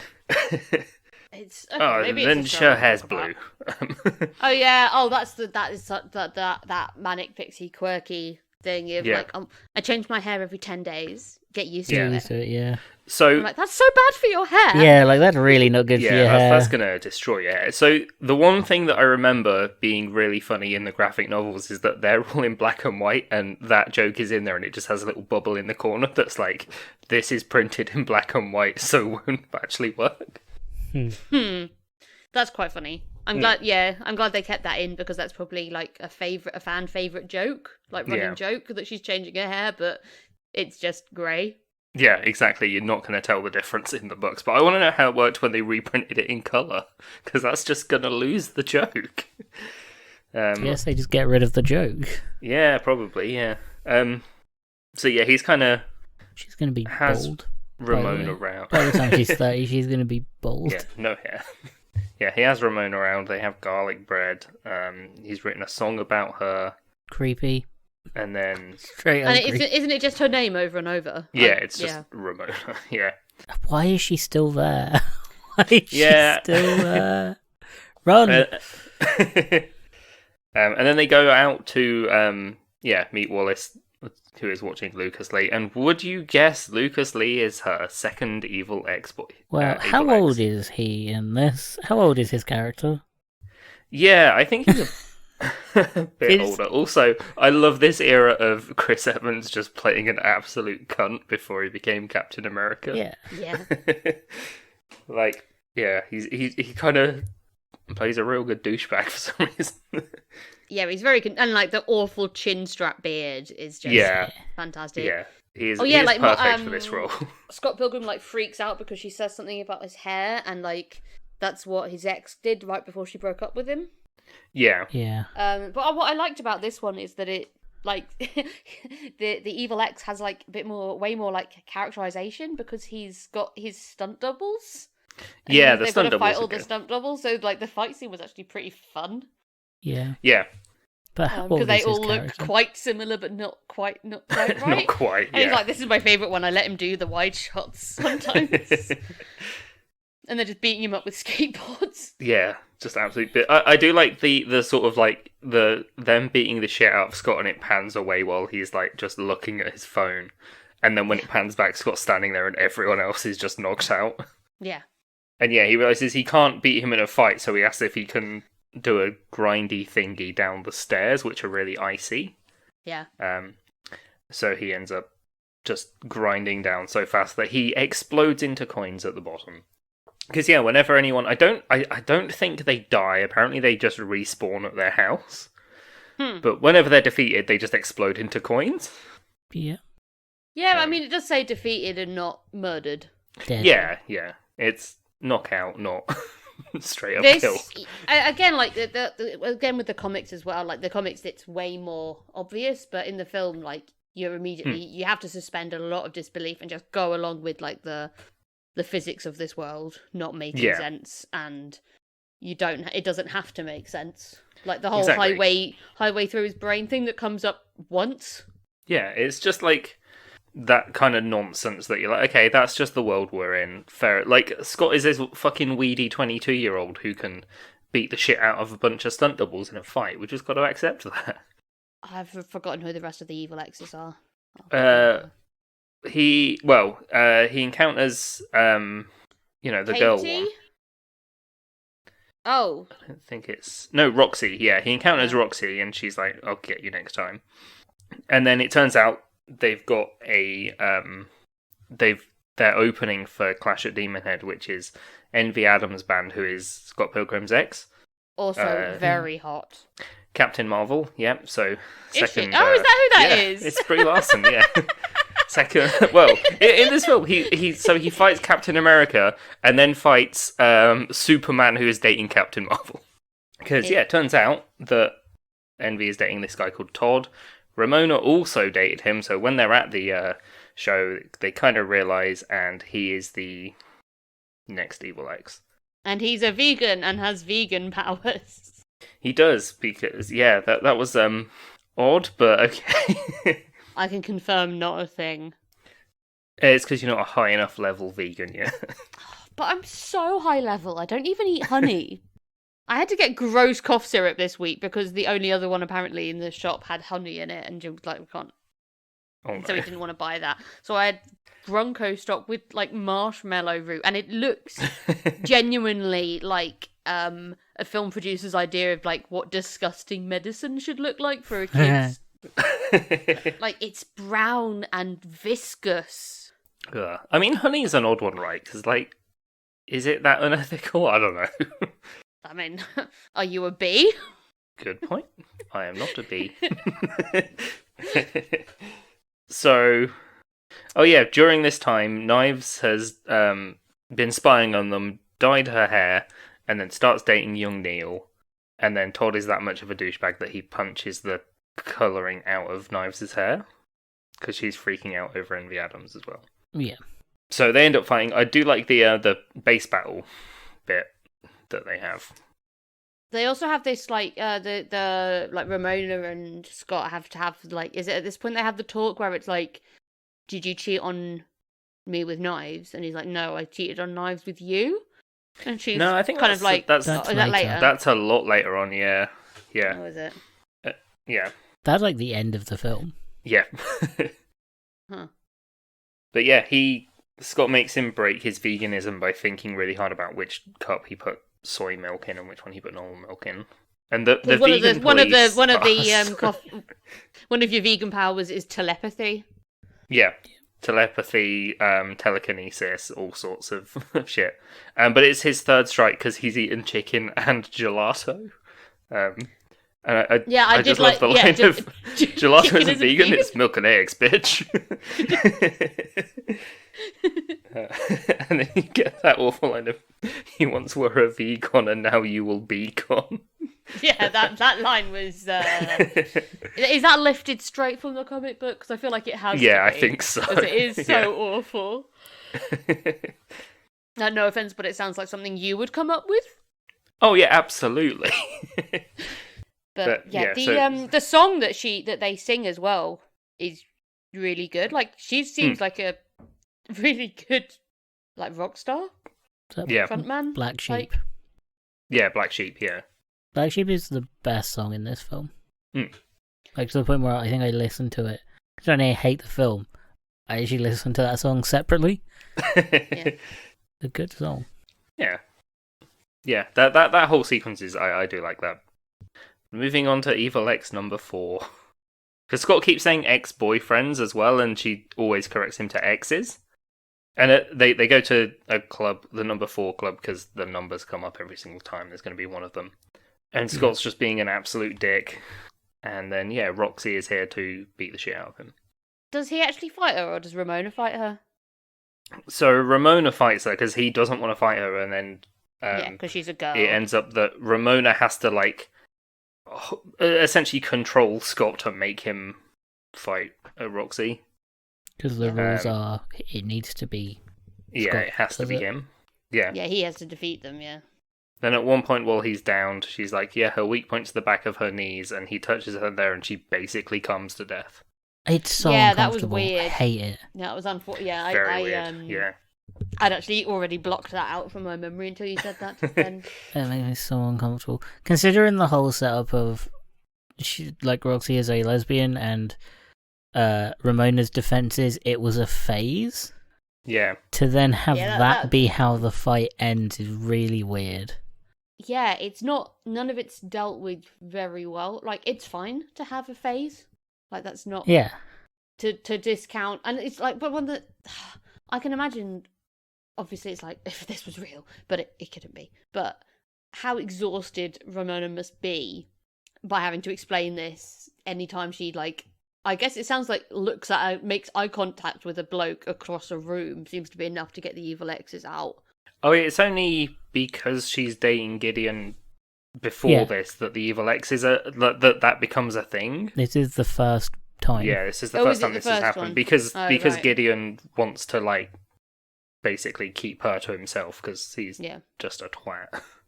It's Maybe it's then a show her hair's I'll blue. talk about. Oh yeah. Oh, that manic pixie quirky thing of Yeah. like I change my hair every 10 days. Get used Yeah. to Used it. to it, yeah. So I'm like, that's so bad for your hair. Yeah, like that's really not good for your hair. that's gonna destroy your hair. So the one thing that I remember being really funny in the graphic novels is that they're all in black and white, and that joke is in there, and it just has a little bubble in the corner that's like, "This is printed in black and white, so it won't actually work." That's quite funny. I'm glad they kept that in because that's probably like a fan favorite joke, like running joke that she's changing her hair, but it's just grey. Yeah, exactly. You're not going to tell the difference in the books, but I want to know how it worked when they reprinted it in colour, because that's just going to lose the joke. Yes, they just get rid of the joke. Yeah, probably. Yeah. So yeah, he's kind of She's going to be has bald. Ramona around. By the time she's 30, she's going to be bald. Yeah, no hair. Yeah, he has Ramona around. They have garlic bread. He's written a song about her, Creepy. and then Straight And up creepy. isn't it just her name over and over? yeah, it's just Ramona. Yeah. Why is she still there? Why is Yeah. she still there? Run! And then they go out to meet Wallace, who is watching Lucas Lee. And would you guess Lucas Lee is her second evil ex-boy? Well, how evil ex. old is he in this? How old is his character? Yeah, I think he's a bit Is- older. Also, I love this era of Chris Evans just playing an absolute cunt before he became Captain America. Yeah. Yeah. Like, yeah, he kind of plays a real good douchebag for some reason. Yeah, he's very and like the awful chin strap beard is just Yeah. fantastic. Yeah, he is, Oh, he yeah, is like, perfect for this role. Scott Pilgrim like freaks out because she says something about his hair, and like that's what his ex did right before she broke up with him. Yeah. Yeah. But what I liked about this one is that it like the evil ex has like a bit more, way more like characterization because he's got his stunt doubles. And Yeah, the they've stunt got to fight doubles all are the good. stunt doubles, so like the fight scene was actually pretty fun. Yeah. Yeah. But how because old they is his all look character? quite similar, but not quite right. Not quite. And he's Yeah. like, "This is my favorite one. I let him do the wide shots sometimes." And they're just beating him up with skateboards. Yeah, just absolutely. But I do like the sort of like them beating the shit out of Scott, and it pans away while he's like just looking at his phone, and then when it pans back, Scott's standing there, and everyone else is just knocked out. Yeah. And yeah, he realizes he can't beat him in a fight, so he asks if he can do a grindy thingy down the stairs, which are really icy. Yeah. So he ends up just grinding down so fast that he explodes into coins at the bottom. Because yeah, whenever anyone, I don't think they die. Apparently, they just respawn at their house. But whenever they're defeated, they just explode into coins. Yeah. Yeah, I mean, it does say defeated and not murdered. Dead. Yeah. It's knockout, not straight up This kill. again, like again with the comics as well. Like the comics, it's way more obvious, but in the film, like you're immediately you have to suspend a lot of disbelief and just go along with like the physics of this world not making sense, and it doesn't have to make sense. Like the whole highway through his brain thing that comes up once. Yeah, it's just like that kind of nonsense that you're like, okay, that's just the world we're in. Fair. Like, Scott is this fucking weedy 22-year-old who can beat the shit out of a bunch of stunt doubles in a fight. We just got to accept that. I've forgotten who the rest of the evil exes are. He encounters, the girl Katie? one. Oh. I don't think it's... No, Roxy, yeah. He encounters Roxy, and she's like, I'll get you next time. And then it turns out they've got they're opening for Clash at Demon Head, which is Envy Adams' band, who is Scott Pilgrim's ex. Also very hot. Captain Marvel, yeah. So second. Is that who that is? It's Brie Larson, yeah. Second, well, in this film, he fights Captain America and then fights Superman, who is dating Captain Marvel. Because it turns out that Envy is dating this guy called Todd. Ramona also dated him, so when they're at the show, they kind of realize, and he is the next evil ex. And he's a vegan and has vegan powers. He does, because that was odd, but okay. I can confirm, not a thing. It's because you're not a high enough level vegan yet. But I'm so high level, I don't even eat honey. I had to get gross cough syrup this week because the only other one apparently in the shop had honey in it, and Jim was like, we can't. Oh, no. So he didn't want to buy that. So I had Bronco stock with like marshmallow root, and it looks genuinely like a film producer's idea of like what disgusting medicine should look like for a kid's. Like, it's brown and viscous. Ugh. I mean, honey is an odd one, right? Because, like, is it that unethical? I don't know. I mean, are you a bee? Good point. I am not a bee. So, during this time, Knives has been spying on them, dyed her hair, and then starts dating young Neil. And then Todd is that much of a douchebag that he punches the colouring out of Knives' hair, because she's freaking out over Envy Adams as well. Yeah. So they end up fighting. I do like the base battle bit that they have. They also have this like the like Ramona and Scott have to have like, is it at this point they have the talk where it's like, did you cheat on me with Knives? And he's like, no, I cheated on Knives with you. And she's I think kind of like, that's is that later? That's a lot later on. Yeah. Oh, is it? Yeah. That's like the end of the film. Yeah. Huh. But yeah, Scott makes him break his veganism by thinking really hard about which cup he put soy milk in and which one he put normal milk in. And the vegan police one of your vegan powers is telepathy. Yeah. Telepathy, telekinesis, all sorts of shit. But it's his third strike because he's eaten chicken and gelato. And I just love the line of gelato isn't vegan, it's milk and eggs, bitch. And then you get that awful line of, you once were a vegan and now you will be gone. Yeah, that line was... is that lifted straight from the comic book? Because I feel like it has Yeah, to be, I think so. Because it is so awful. No offense, but it sounds like something you would come up with. Oh yeah, absolutely. But yeah, so the song that they sing as well is really good. Like she seems like a really good like rock star. Yeah. Frontman. Black Sheep. Like, yeah, Black Sheep. Yeah. Black Sheep is the best song in this film. Mm. Like to the point where I think I listened to it. I don't hate the film. I actually listened to that song separately. yeah. A good song. Yeah. Yeah, that whole sequence is I do like that. Moving on to Evil X number 4. Because Scott keeps saying ex-boyfriends as well, and she always corrects him to exes. And they go to a club, the number 4 club, because the numbers come up every single time. There's going to be one of them. And Scott's just being an absolute dick. And then, yeah, Roxy is here to beat the shit out of him. Does he actually fight her, or does Ramona fight her? So Ramona fights her because he doesn't want to fight her, and then yeah, because she's a girl. it ends up that Ramona has to like essentially control Scott to make him fight Roxy. Because the rules are, it needs to be Yeah, Scott, it has to be him. Yeah. Yeah, he has to defeat them, yeah. Then at one point while he's downed, she's like, yeah, her weak point's the back of her knees, and he touches her there and she basically comes to death. It's so yeah, that was uncomfortable. weird. I hate it. Yeah, it was unfortunate. Yeah, Very weird. Yeah. I'd actually already blocked that out from my memory until you said that just then. It makes me so uncomfortable. Considering the whole setup of like Roxy is a lesbian and Ramona's defenses, it was a phase. Yeah. To then have that be how the fight ends is really weird. Yeah, it's not. None of it's dealt with very well. Like, it's fine to have a phase. Like, that's not. Yeah. To discount, and it's like, but when I can imagine. Obviously, it's like if this was real, but it couldn't be. But how exhausted Ramona must be by having to explain this anytime she like. I guess it sounds like looks at her, makes eye contact with a bloke across a room seems to be enough to get the evil exes out. Oh, it's only because she's dating Gideon before this that the evil X is that becomes a thing. This is the first time. Yeah, this is the first time this has happened one? because Right. Gideon wants to like basically keep her to himself because he's just a twat.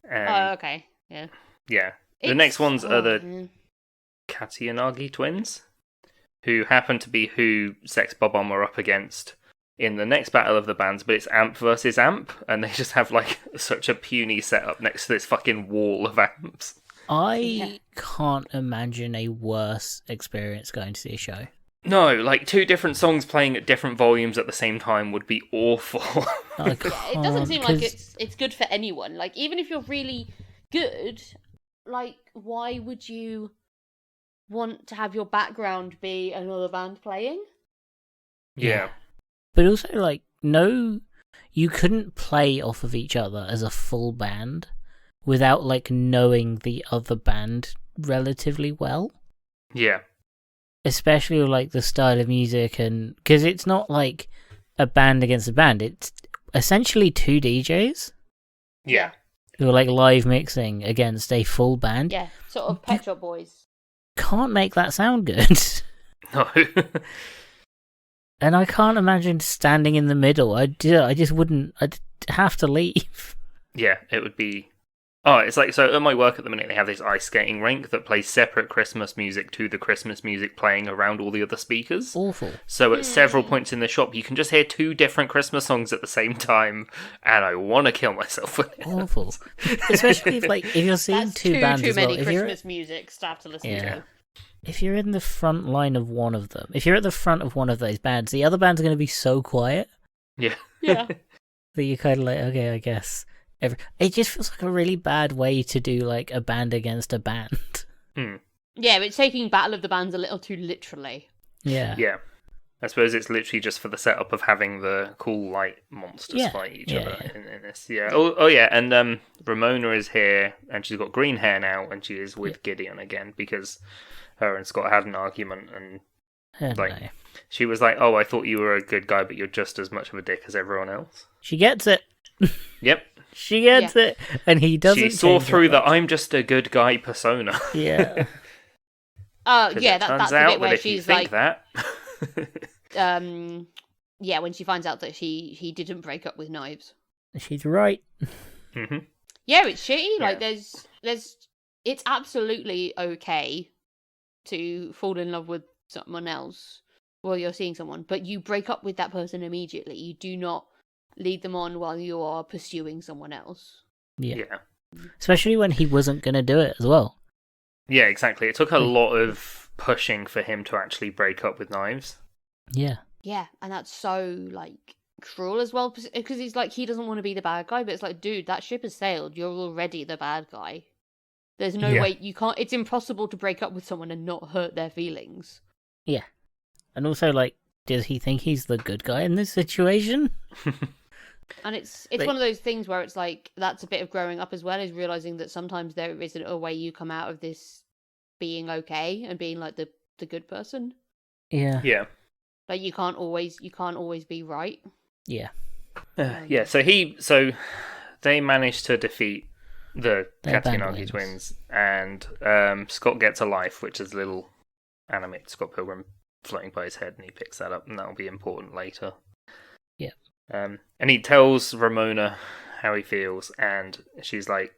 Oh, okay, yeah. Yeah, the next ones are the Katiyanagi twins, who happen to be who Sex Bob-omb are up against in the next battle of the bands, but it's Amp versus Amp, and they just have like such a puny setup next to this fucking wall of amps. I can't imagine a worse experience going to see a show. No, like 2 different songs playing at different volumes at the same time would be awful. I It doesn't seem like cause... it's good for anyone. Like, even if you're really good, like, why would you want to have your background be another band playing? Yeah. But also, like, no, you couldn't play off of each other as a full band without, like, knowing the other band relatively well. Yeah. Especially with, like, the style of music, and because it's not like a band against a band, it's essentially 2 DJs. Yeah. Who are, like, live mixing against a full band. Yeah, sort of Pet Shop Boys. Can't make that sound good. No. And I can't imagine standing in the middle. I just wouldn't. I'd have to leave. Yeah, it would be... Oh, it's like, so at my work at the minute, they have this ice skating rink that plays separate Christmas music to the Christmas music playing around all the other speakers. Awful. So at several points in the shop, you can just hear 2 different Christmas songs at the same time, and I want to kill myself with it. Awful. Especially if you're seeing That's 2 bands too as well. many If Christmas music to have to listen Yeah. to. If you're in the front line of one of them, if you're at the front of one of those bands, the other band's going to be so quiet Yeah. Yeah. that you're kind of like, okay, I guess. It just feels like a really bad way to do like a band against a band. Yeah, but it's taking Battle of the Bands a little too literally. Yeah. Yeah. I suppose it's literally just for the setup of having the cool light monsters fight each other in this. Yeah. Oh yeah, and Ramona is here, and she's got green hair now, and she is with Gideon again because her and Scott had an argument, and like she was like, "Oh, I thought you were a good guy, but you're just as much of a dick as everyone else." She gets it. Yep. She gets it, and he doesn't. She saw through the "I'm just a good guy" persona. Yeah. Yeah, that's turns the out bit where that if she's you think like, that. yeah, when she finds out that he didn't break up with Knives. She's right. Mm-hmm. Yeah, it's shitty. Yeah. Like, there's it's absolutely okay to fall in love with someone else while you're seeing someone, but you break up with that person immediately. You do not lead them on while you are pursuing someone else. Yeah. Especially when he wasn't going to do it as well. Yeah, exactly. It took a lot of pushing for him to actually break up with Knives. Yeah. Yeah, and that's so, like, cruel as well, because he's like, he doesn't want to be the bad guy, but it's like, dude, that ship has sailed. You're already the bad guy. There's no way, you can't, it's impossible to break up with someone and not hurt their feelings. Yeah. And also, like, does he think he's the good guy in this situation? And it's like, one of those things where it's like, that's a bit of growing up as well, is realizing that sometimes there isn't a way you come out of this being okay and being like the good person. Yeah. Yeah. Like, you can't always be right. Yeah. Yeah, so they managed to defeat the Katyanagi twins, and Scott gets a life, which is a little animated Scott Pilgrim floating by his head, and he picks that up, and that'll be important later. Yeah. And he tells Ramona how he feels, and she's like,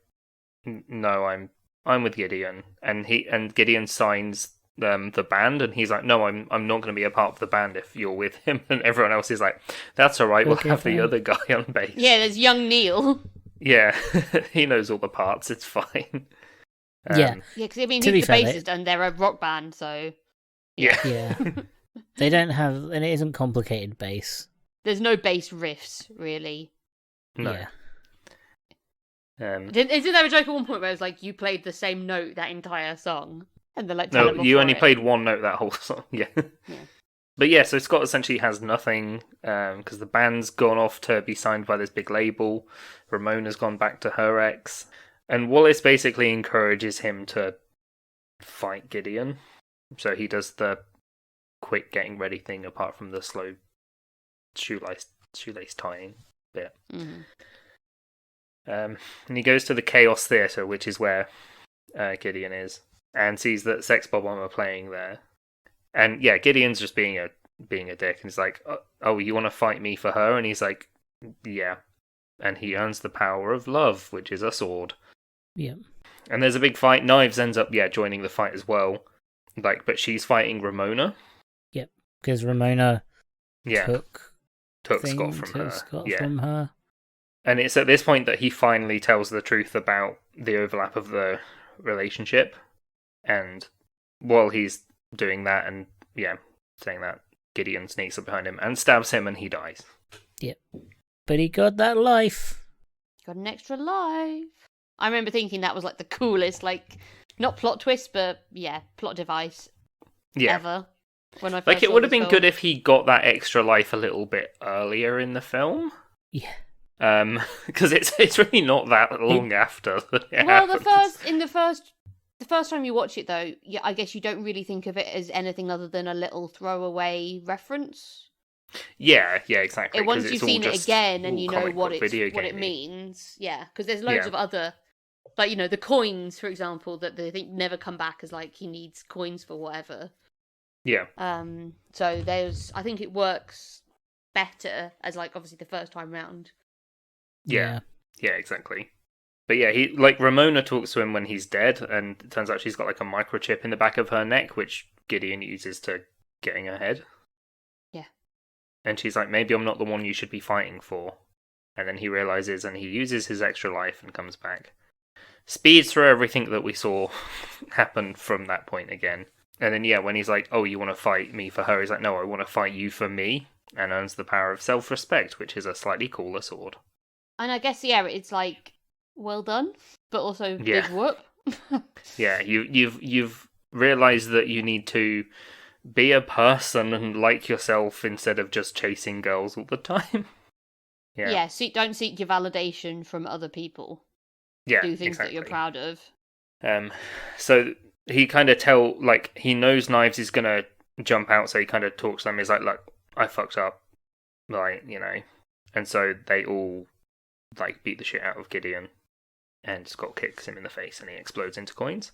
"No, I'm with Gideon," and Gideon signs the band, and he's like, "No, I'm not going to be a part of the band if you're with him." And everyone else is like, "That's all right, we'll have the other guy on bass." Yeah, there's young Neil. Yeah, he knows all the parts. It's fine. Yeah, because I mean, he's the bassist, and they're a rock band, so yeah. They don't have, and it isn't complicated bass. There's no bass riffs, really. No. Yeah. Isn't there a joke at one point where it's like, you played the same note that entire song? And they're like, no, you only played one note that whole song. Yeah. But yeah, so Scott essentially has nothing, because the band's gone off to be signed by this big label. Ramona's gone back to her ex. And Wallace basically encourages him to fight Gideon. So he does the quick getting ready thing, apart from the slow shoelace tying bit. Mm-hmm. And he goes to the Chaos Theatre, which is where Gideon is, and sees that Sex Bob-omb are playing there. And yeah, Gideon's just being a dick, and he's like, "Oh, you want to fight me for her?" And he's like, "Yeah." And he earns the power of love, which is a sword. Yeah. And there's a big fight. Knives ends up joining the fight as well. Like, but she's fighting Ramona. Yep, because Ramona took Scott from her. And it's at this point that he finally tells the truth about the overlap of the relationship. And while he's doing that and, saying that, Gideon sneaks up behind him and stabs him, and he dies. Yep. But he got that life. Got an extra life. I remember thinking that was like the coolest, like, not plot twist, but plot device ever. When I first it would have been good if he got that extra life a little bit earlier in the film. Yeah. Because it's really not that long after. The first time you watch it, though, I guess you don't really think of it as anything other than a little throwaway reference. Yeah, exactly. Once you've seen it again and you know what it means, because there's loads of other, like, the coins, for example, that they think never come back as, like, he needs coins for whatever. Yeah. So I think it works better as, like, obviously the first time round. Yeah, exactly. But yeah, he, like, Ramona talks to him when he's dead, and it turns out she's got, like, a microchip in the back of her neck, which Gideon uses to getting her head. Yeah. And she's like, maybe I'm not the one you should be fighting for. And then he realizes, and he uses his extra life and comes back. Speeds through everything that we saw happen from that point again. And then, when he's like, oh, you want to fight me for her? He's like, no, I want to fight you for me. And earns the power of self-respect, which is a slightly cooler sword. And I guess, it's like, well done, but also big whoop. Yeah, you've realised that you need to be a person and like yourself instead of just chasing girls all the time. Yeah, don't seek your validation from other people. Yeah, do things that you're proud of. So he kind of he knows Knives is gonna jump out, so he kind of talks to them. He's like, look, I fucked up, like, and so they all, like, beat the shit out of Gideon, and Scott kicks him in the face, and he explodes into coins.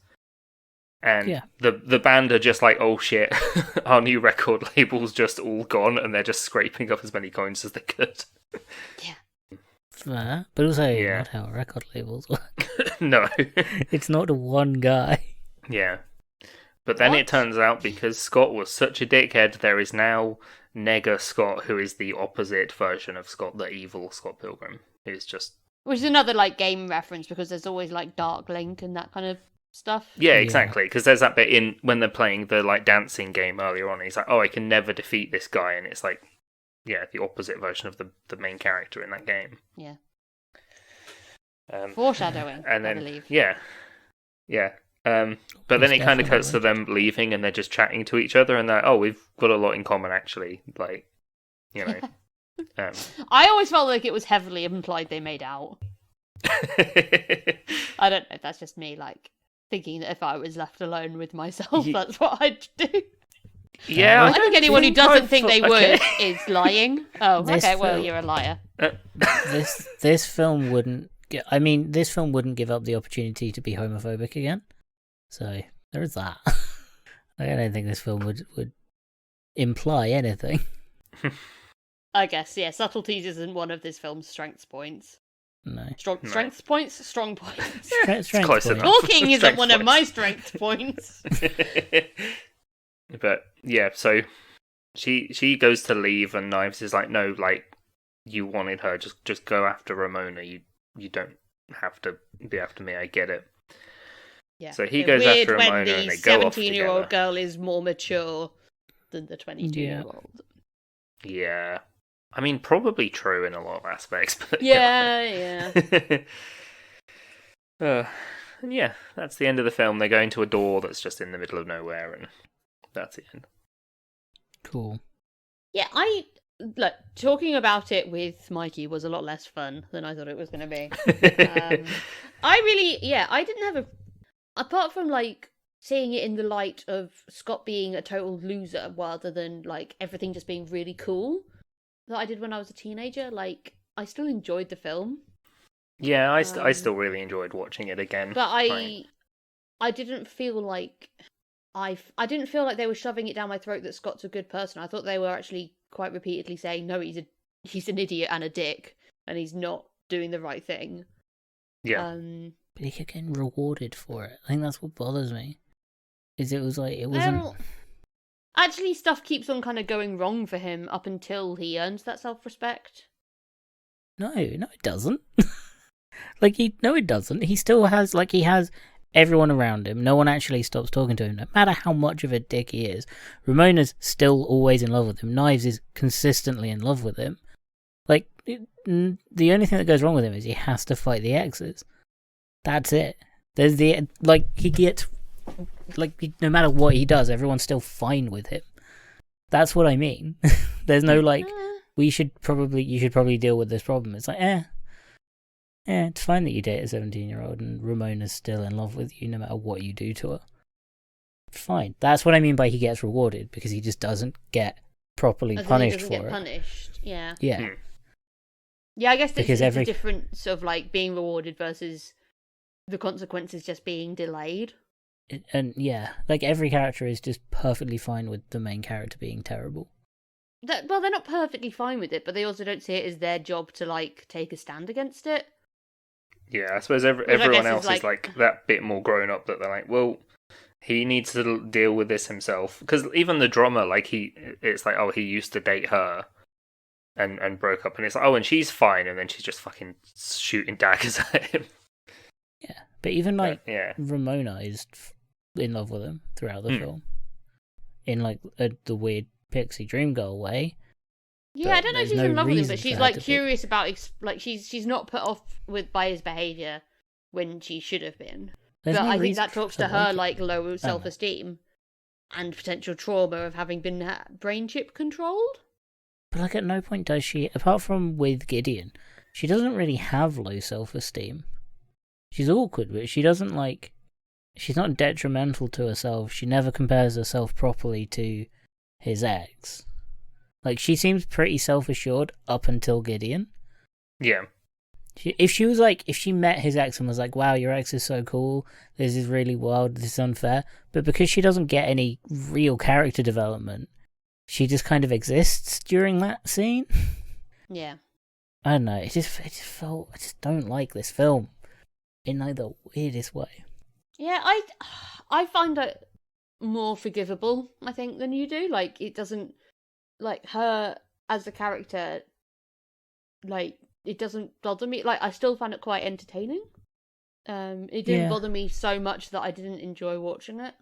And the band are just like, oh shit, our new record label's just all gone, and they're just scraping up as many coins as they could. Yeah. fair, but also Yeah. not how record labels work. No. It's not the one guy. Yeah. But then What? it turns out because Scott was such a dickhead, there is now Nega Scott, who is the opposite version of Scott, the evil Scott Pilgrim, who's just... Which is another like game reference because there's always like Dark Link and that kind of stuff. Yeah, Yeah. exactly, because there's that bit in when they're playing the like dancing game earlier on, he's like, oh, I can never defeat this guy, and it's like, yeah, the opposite version of the main character in that game. Yeah. Um, Foreshadowing, and then, I believe. Yeah. But then it kind of cuts to Definitely. them leaving, and they're just chatting to each other, and they're, oh, we've got a lot in common, actually. Like, you know. I always felt like it was heavily implied they made out. I don't know if that's just me, like, thinking that if I was left alone with myself, that's what I'd do. Yeah, I think anyone who doesn't think they okay. would is lying. Oh, This okay, well, film- you're a liar. This film wouldn't. I mean, this film wouldn't give up the opportunity to be homophobic again. So there's that. I don't think this film would imply anything. I guess, yeah, subtleties isn't one of this film's strengths points. No. No. Strengths points? Strong points. Strength close point. enough. Talking isn't Strength one of points. my strength points. But yeah, so she goes to leave, and Knives is like, no, like, you wanted her, just go after Ramona. You don't have to be after me. I get it. Yeah. So he It's goes weird after when Ramona, the and they go off 17-year-old together. girl is more mature than the 22-year-old. Yeah, I mean, probably true in a lot of aspects. But Yeah. and yeah, that's the end of the film. They go into a door that's just in the middle of nowhere, and that's the end. Cool. Yeah, look, talking about it with Mikey was a lot less fun than I thought it was going to be. I didn't have apart from like seeing it in the light of Scott being a total loser rather than like everything just being really cool that I did when I was a teenager, like I still enjoyed the film. Yeah, I still really enjoyed watching it again. But Like, I didn't feel like I didn't feel like they were shoving it down my throat that Scott's a good person. I thought they were actually quite repeatedly saying, no, he's an idiot and a dick, and he's not doing the right thing. yeah, But he kept getting rewarded for it. I think that's what bothers me. Is it was like it wasn't. Well, actually, stuff keeps on kind of going wrong for him up until he earns that self-respect. No, it doesn't. No, it doesn't. He still has he has everyone around him. No one actually stops talking to him, no matter how much of a dick he is. Ramona's still always in love with him. Knives is consistently in love with him. The only thing that goes wrong with him is he has to fight the exes. That's it. There's he gets no matter what he does, everyone's still fine with him. That's what I mean. There's no you should probably deal with this problem. It's like, it's fine that you date a 17-year-old and Ramona's still in love with you no matter what you do to her. Fine. That's what I mean by he gets rewarded, because he just doesn't get properly As in he punished doesn't for get it. punished. Yeah. Yeah. Hmm. Yeah, I guess Because it's a difference of like being rewarded versus the consequences just being delayed. And yeah, every character is just perfectly fine with the main character being terrible. Well, they're not perfectly fine with it, but they also don't see it as their job to like take a stand against it. yeah. I suppose I everyone guess is else is like that bit more grown up, that they're like, well, he needs to deal with this himself. Because even the drummer, it's like, oh, he used to date her, and broke up, and it's like, oh, and she's fine, and then she's just fucking shooting daggers at him. Yeah. But even Yeah. Ramona is in love with him throughout the film. In the weird pixie dream girl way. Yeah, I But don't know if there's she's no in love with him, reason but for she's her like to be. curious about she's not put off by his behavior when she should have been. There's but no I think reason that talks for to her him. like low self-esteem and potential trauma of having been brain chip controlled. But at no point does she, apart from with Gideon, she doesn't really have low self-esteem. She's awkward, but she doesn't she's not detrimental to herself. She never compares herself properly to his ex. She seems pretty self-assured up until Gideon. Yeah. If she met his ex and was like, wow, your ex is so cool, this is really wild, this is unfair, but because she doesn't get any real character development, she just kind of exists during that scene. Yeah. I don't know. It just felt. I just don't like this film in like the weirdest way. Yeah, I find it more forgivable, I think, than you do. Like, it doesn't, like, her as a character, like, it doesn't bother me. Like, I still find it quite entertaining. It didn't bother me so much that I didn't enjoy watching it.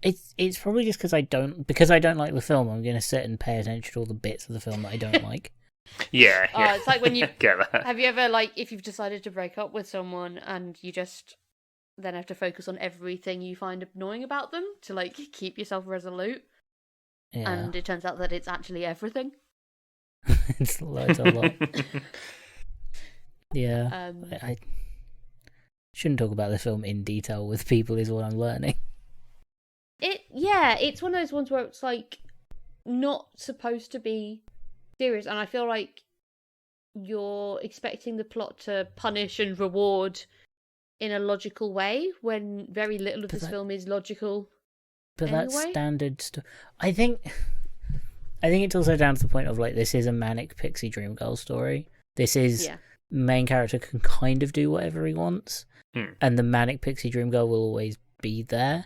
It's probably just because I don't like the film. I'm gonna sit and pay attention to all the bits of the film that I don't like. Yeah. It's like when you get that. have you ever, like, if you've decided to break up with someone and you just then have to focus on everything you find annoying about them to, like, keep yourself resolute, and it turns out that it's actually everything. It's a lot. Yeah, I shouldn't talk about the film in detail with people, is what I'm learning. It's one of those ones where it's, like, not supposed to be serious, and I feel like you're expecting the plot to punish and reward in a logical way when very little of this film is logical. But anyway. That's standard stuff. I think it's also down to the point of, like, this is a manic pixie dream girl story. This is main character can kind of do whatever he wants, and the manic pixie dream girl will always be there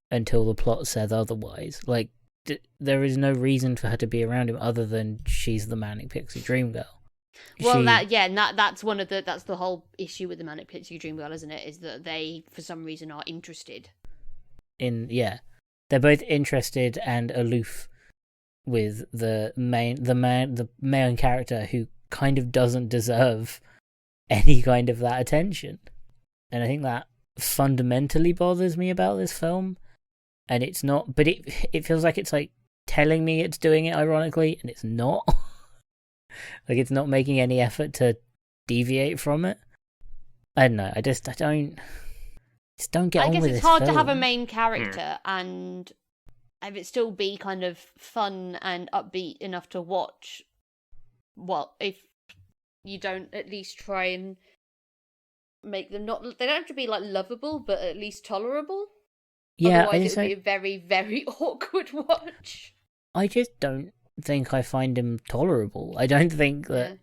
until the plot says otherwise. Like, there is no reason for her to be around him other than she's the manic pixie dream girl. Well, that's one of that's the whole issue with the manic pixie dream girl, isn't it? Is that they, for some reason, are interested they're both interested and aloof with the main character, who kind of doesn't deserve any kind of that attention. And I think that fundamentally bothers me about this film. And it's not, but it feels like it's, like, telling me it's doing it ironically, and it's not. Like, it's not making any effort to deviate from it. I don't know. I don't get on with this film. I guess it's hard to have a main character and have it still be kind of fun and upbeat enough to watch. Well, if you don't at least try and make them not... They don't have to be, like, lovable, but at least tolerable. Yeah, otherwise it would be a very, very awkward watch. I just don't think I find him tolerable. I don't think that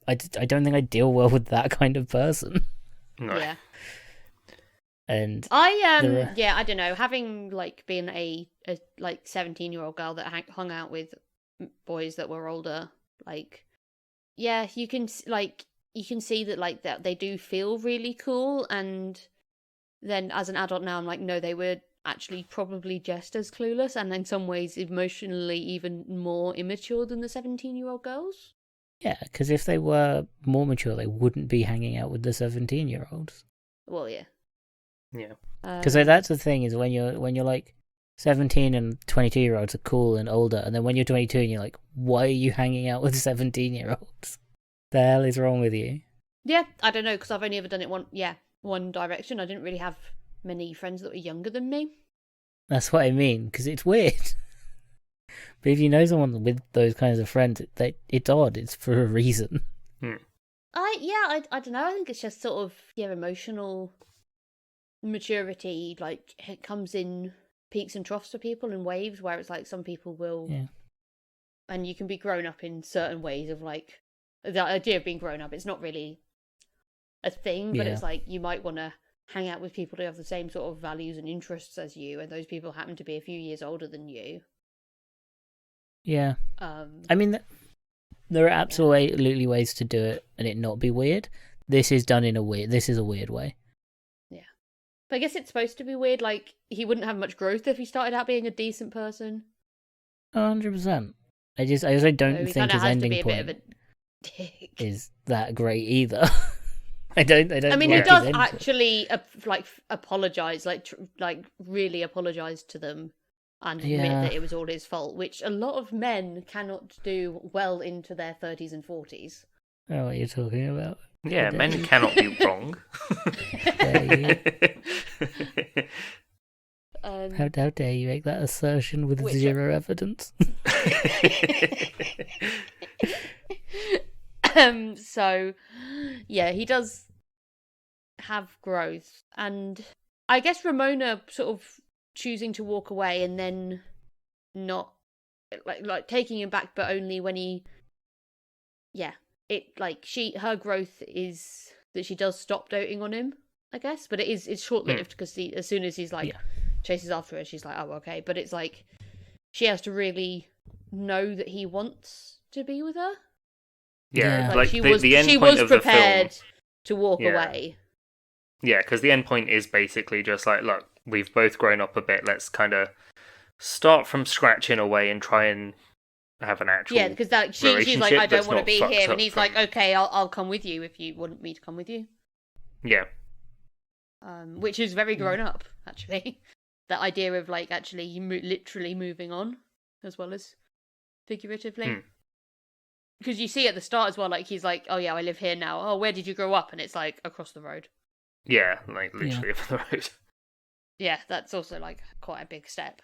I don't think I deal well with that kind of person. No. Yeah. And I don't know, having, like, been a like 17-year-old girl that hung out with boys that were older, like, yeah, you can see that, like, that they do feel really cool, and then as an adult now I'm like, no, they were actually probably just as clueless and in some ways emotionally even more immature than the 17-year-old girls. Yeah, because if they were more mature, they wouldn't be hanging out with the 17-year-olds. Well, yeah. Yeah. Because that's the thing, is when you're like 17 and 22-year-olds are cool and older, and then when you're 22 and you're like, why are you hanging out with 17-year-olds? The hell is wrong with you? Yeah, I don't know, because I've only ever done it one direction. I didn't really have many friends that were younger than me. That's what I mean, because it's weird. But if you know someone with those kinds of friends, it's odd. It's for a reason. I don't know. I think it's just sort of emotional maturity. Like, it comes in peaks and troughs for people in waves, where it's like some people will, and you can be grown up in certain ways of, like, the idea of being grown up. It's not really a thing, but it's like you might want to hang out with people who have the same sort of values and interests as you, and those people happen to be a few years older than you. Yeah. I mean, there are absolutely ways to do it and it not be weird. This is done in a weird way. Yeah. But I guess it's supposed to be weird. Like, he wouldn't have much growth if he started out being a decent person. 100%. I also don't think his ending point a bit of a dick is that great either. I don't. I mean, he does actually apologize, like really apologize to them and admit that it was all his fault, which a lot of men cannot do well into their 30s and 40s. Oh, what you're talking about? Yeah, men cannot be wrong. How dare you make that assertion with zero evidence? So, yeah, he does have growth, and I guess Ramona sort of choosing to walk away and then not like taking him back, but only when he her growth is that she does stop doting on him, I guess, but it's short lived because as soon as he's like chases after her, she's like, oh, okay, but it's like she has to really know that he wants to be with her. Yeah, like she was prepared to walk away. Yeah, because the end point is basically just like, look, we've both grown up a bit. Let's kind of start from scratch in a way and try and have an actual because she's like, I don't want to be here, and he's like, okay, I'll come with you if you want me to come with you. Yeah. Which is very grown up, actually. That idea of like actually literally moving on as well as figuratively. Because you see at the start as well, like he's like, oh yeah, I live here now. Oh, where did you grow up? And it's like across the road. Yeah, like literally over the road. Yeah, that's also like quite a big step.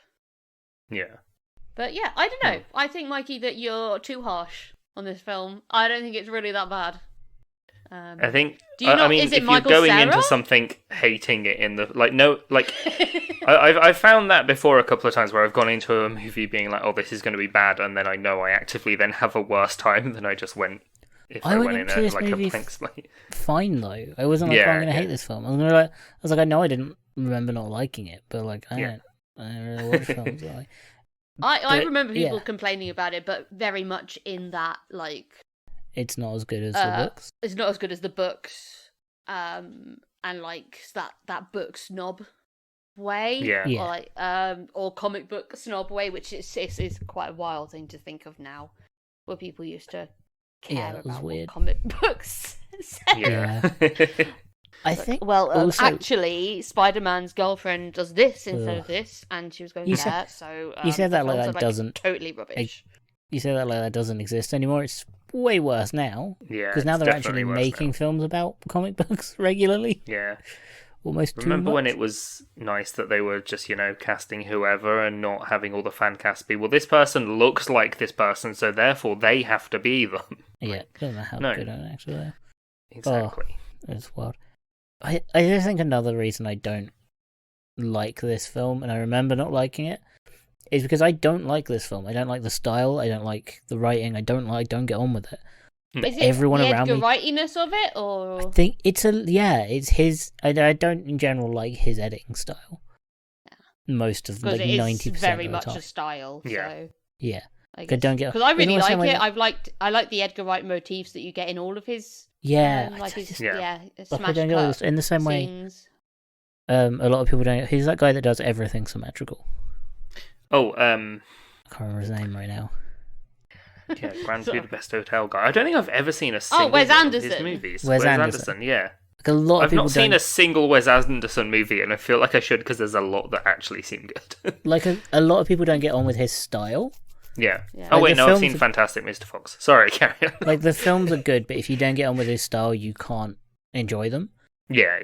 Yeah. But yeah, I don't know. I think, Mikey, that you're too harsh on this film. I don't think it's really that bad. I think. Do you not, I mean, is it if Michael you're going Cera? into something hating it in the I've found that before a couple of times where I've gone into a movie being like, oh, this is going to be bad, and then I know I actively then have a worse time than I just went. If I went in into this like movie a blank slate. Fine though. I wasn't like, I'm going to hate this film. I was like, I know I didn't remember not liking it, but like I don't really watch films. I remember people complaining about it, but very much in that like it's not as good as the books. It's not as good as the books, and like that book snob way, or like or comic book snob way, which is quite a wild thing to think of now, where people used to care about what comic books said. Yeah. I think. Well, actually, Spider-Man's girlfriend does this instead of this, and she was going there. So you said that like that doesn't totally rubbish. You say that like that doesn't exist anymore. It's way worse now. Yeah, because now they're actually making films about comic books regularly. Yeah, almost. Remember too much. when it was nice that they were just casting whoever and not having all the fan cast be, well, this person looks like this person, so therefore they have to be them. Yeah, don't know how good it actually are. Exactly. It's wild. I just think another reason I don't like this film, and I remember not liking it, is because I don't like this film. I don't like the style. I don't like the writing. I don't get on with it. But is it everyone the around Edgar me, Wrightiness of it, or I think it's his. I don't in general like his editing style. Yeah. Most of like 90% it's very of the much time. a style. Yeah. So. Yeah. Because I really like it. I like the Edgar Wright motifs that you get in all of his. Smash cut in the same scenes. way. A lot of people don't. He's that guy that does everything symmetrical. Oh, I can't remember his name right now. Yeah, Grand Budapest Hotel guy. I don't think I've ever seen a single Wes one Anderson. of his movies. Wes Anderson, yeah. Like a lot of I've people not seen a single Wes Anderson movie, and I feel like I should because there's a lot that actually seem good. Like a lot of people don't get on with his style. Yeah. Like Oh wait, no, I've seen films Fantastic Mr. Fox. Sorry, carry on. Like the films are good, but if you don't get on with his style, you can't enjoy them. Yeah.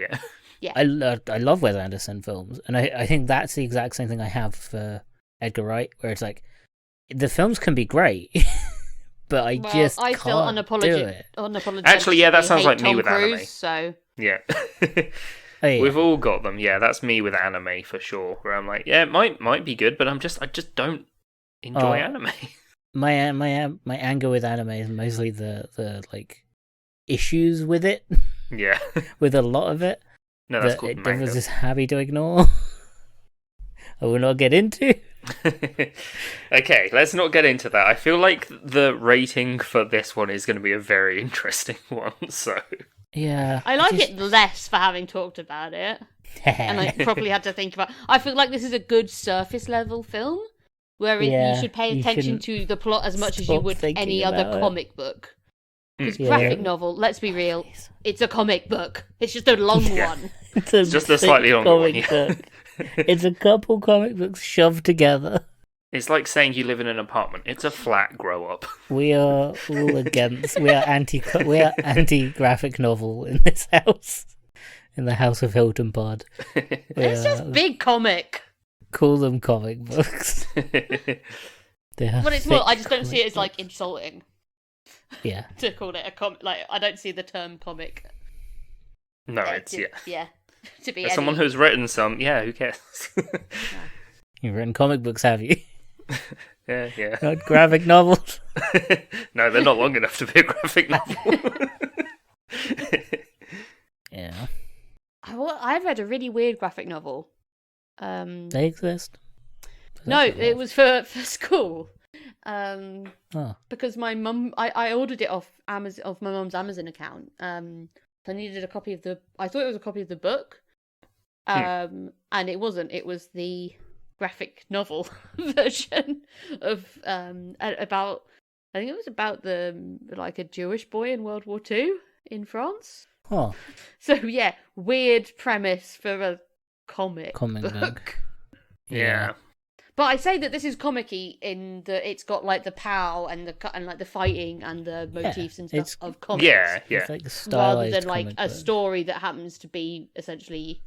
Yeah. I love Wes Anderson films, and I think that's the exact same thing I have for Edgar Wright, where it's like the films can be great, but I feel unapologetic. Actually, yeah, that sounds like me with Cruise, anime. So yeah. Oh, yeah. We've all got them. Yeah, that's me with anime for sure. Where I'm like, yeah, it might be good, but I just don't enjoy anime. My anger with anime is mostly the like issues with it. Yeah. With a lot of it. No, that's called it manga. was just happy to ignore. I will not get into. Okay, let's not get into that. I feel like the rating for this one is going to be a very interesting one. So yeah, I like it less for having talked about it, and I probably had to think about. I feel like this is a good surface level film where you should pay attention to the plot as much as you would any other comic book. Because graphic novel, let's be real, it's a comic book. It's just a long one. It's just a slightly longer one. Book. It's a couple comic books shoved together. It's like saying you live in an apartment. It's a flat. Grow up. We are all against. We are anti graphic novel in this house, in the House of Hilton Pod. It's just big comic. Call them comic books. But it's more. I just don't see it as like insulting. Yeah. To call it a comic, like I don't see the term comic. No, it's yeah. To be as someone who's written some, who cares? You've written comic books, have you? Yeah. Not graphic novels. No, they're not long enough to be a graphic novel. Yeah. I've read a really weird graphic novel. They exist. No, it was for school. Oh. Because my mum, I ordered it off Amazon, off my mum's Amazon account. I needed a copy of I thought it was a copy of the book. And it wasn't. It was the graphic novel version of about. I think it was about like a Jewish boy in World War II in France. Oh. So yeah, weird premise for a comic Comic book. Yeah. But I say that this is comic-y in that it's got like the pow and like the fighting and the motifs and stuff of comics. Yeah. It's like the Rather stylized than like comic a book. story that happens to be essentially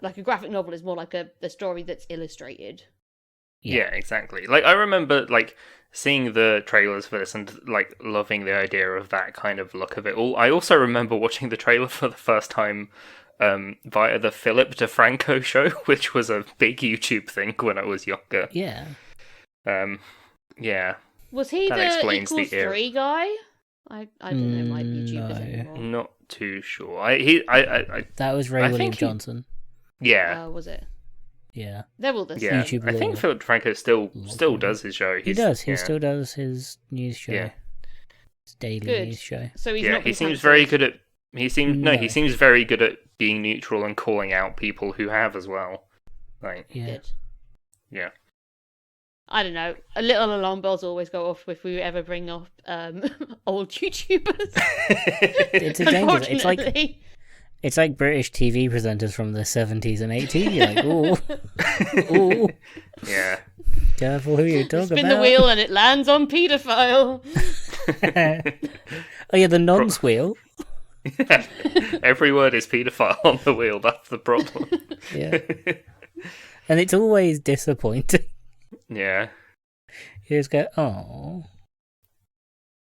like a graphic novel is more like a story that's illustrated. Yeah, exactly. Like, I remember, like, seeing the trailers for this and, like, loving the idea of that kind of look of it all. I also remember watching the trailer for the first time via the Philip DeFranco show, which was a big YouTube thing when I was younger. Yeah. Yeah. Was he That the explains Equals the era. 3 guy? I don't know my YouTubers No. anymore. Not too sure. I That was Ray I William think he- Johnson. yeah. Was it? Yeah. They're all the same. Yeah, YouTube I think lore. Philip DeFranco still does his show. He does. He yeah. still does his news show. Yeah. His daily Good. news show. So he's Yeah, not he been seems very cancelled. good at. He seems very good at being neutral and calling out people who have as well. Like, Yeah. Good. yeah. I don't know. A little alarm bells always go off if we ever bring up old YouTubers. It's a danger. Unfortunately. It's like British TV presenters from the 70s and 80s. You're like, ooh, Yeah. careful who you talk Spin about. the wheel and it lands on paedophile. Oh yeah, the nonce wheel. Every word is paedophile on the wheel. That's the problem. Yeah. And it's always disappointing. Yeah. You just go, oh.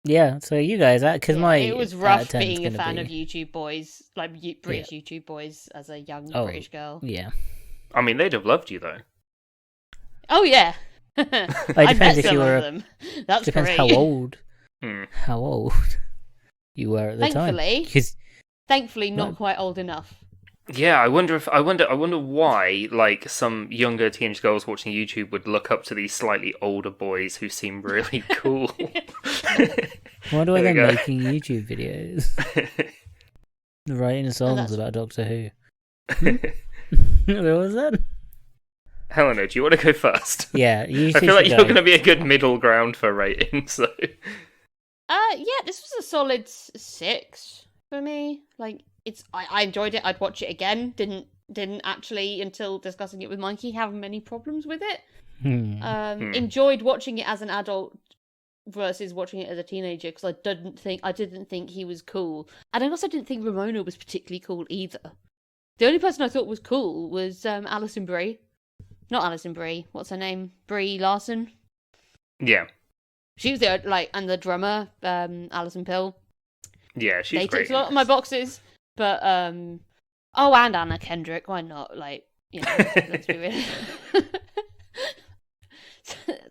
Yeah, so you guys, because It was rough being a gonna fan be- of YouTube boys, like British YouTube boys, as a young Oh. British girl. Yeah. I mean, they'd have loved you though. Oh yeah, I depends met if some you were of them. That's Depends great. how old. Hmm. How old you were at the Thankfully. time. 'Cause- Thankfully, not Well- quite old enough. Yeah, I wonder why, like, some younger teenage girls watching YouTube would look up to these slightly older boys who seem really cool. why do I There go we go. making YouTube videos? Writing songs that's- about Doctor Who. What was that? Helena, do you want to go first? Yeah, you I feel like should you're go. going to be a good middle ground for rating, so... Yeah, this was a solid 6 for me. Like, I enjoyed it. I'd watch it again. Didn't actually, until discussing it with Mikey, have many problems with it. Enjoyed watching it as an adult versus watching it as a teenager because I didn't think he was cool, and I also didn't think Ramona was particularly cool either. The only person I thought was cool was Alison Brie. Not Alison Brie. What's her name? Brie Larson. Yeah. She was and the drummer, Alison Pill. Yeah, she's They great. ticked a lot of my boxes, but and Anna Kendrick. Why not? Like, you know, let's be real.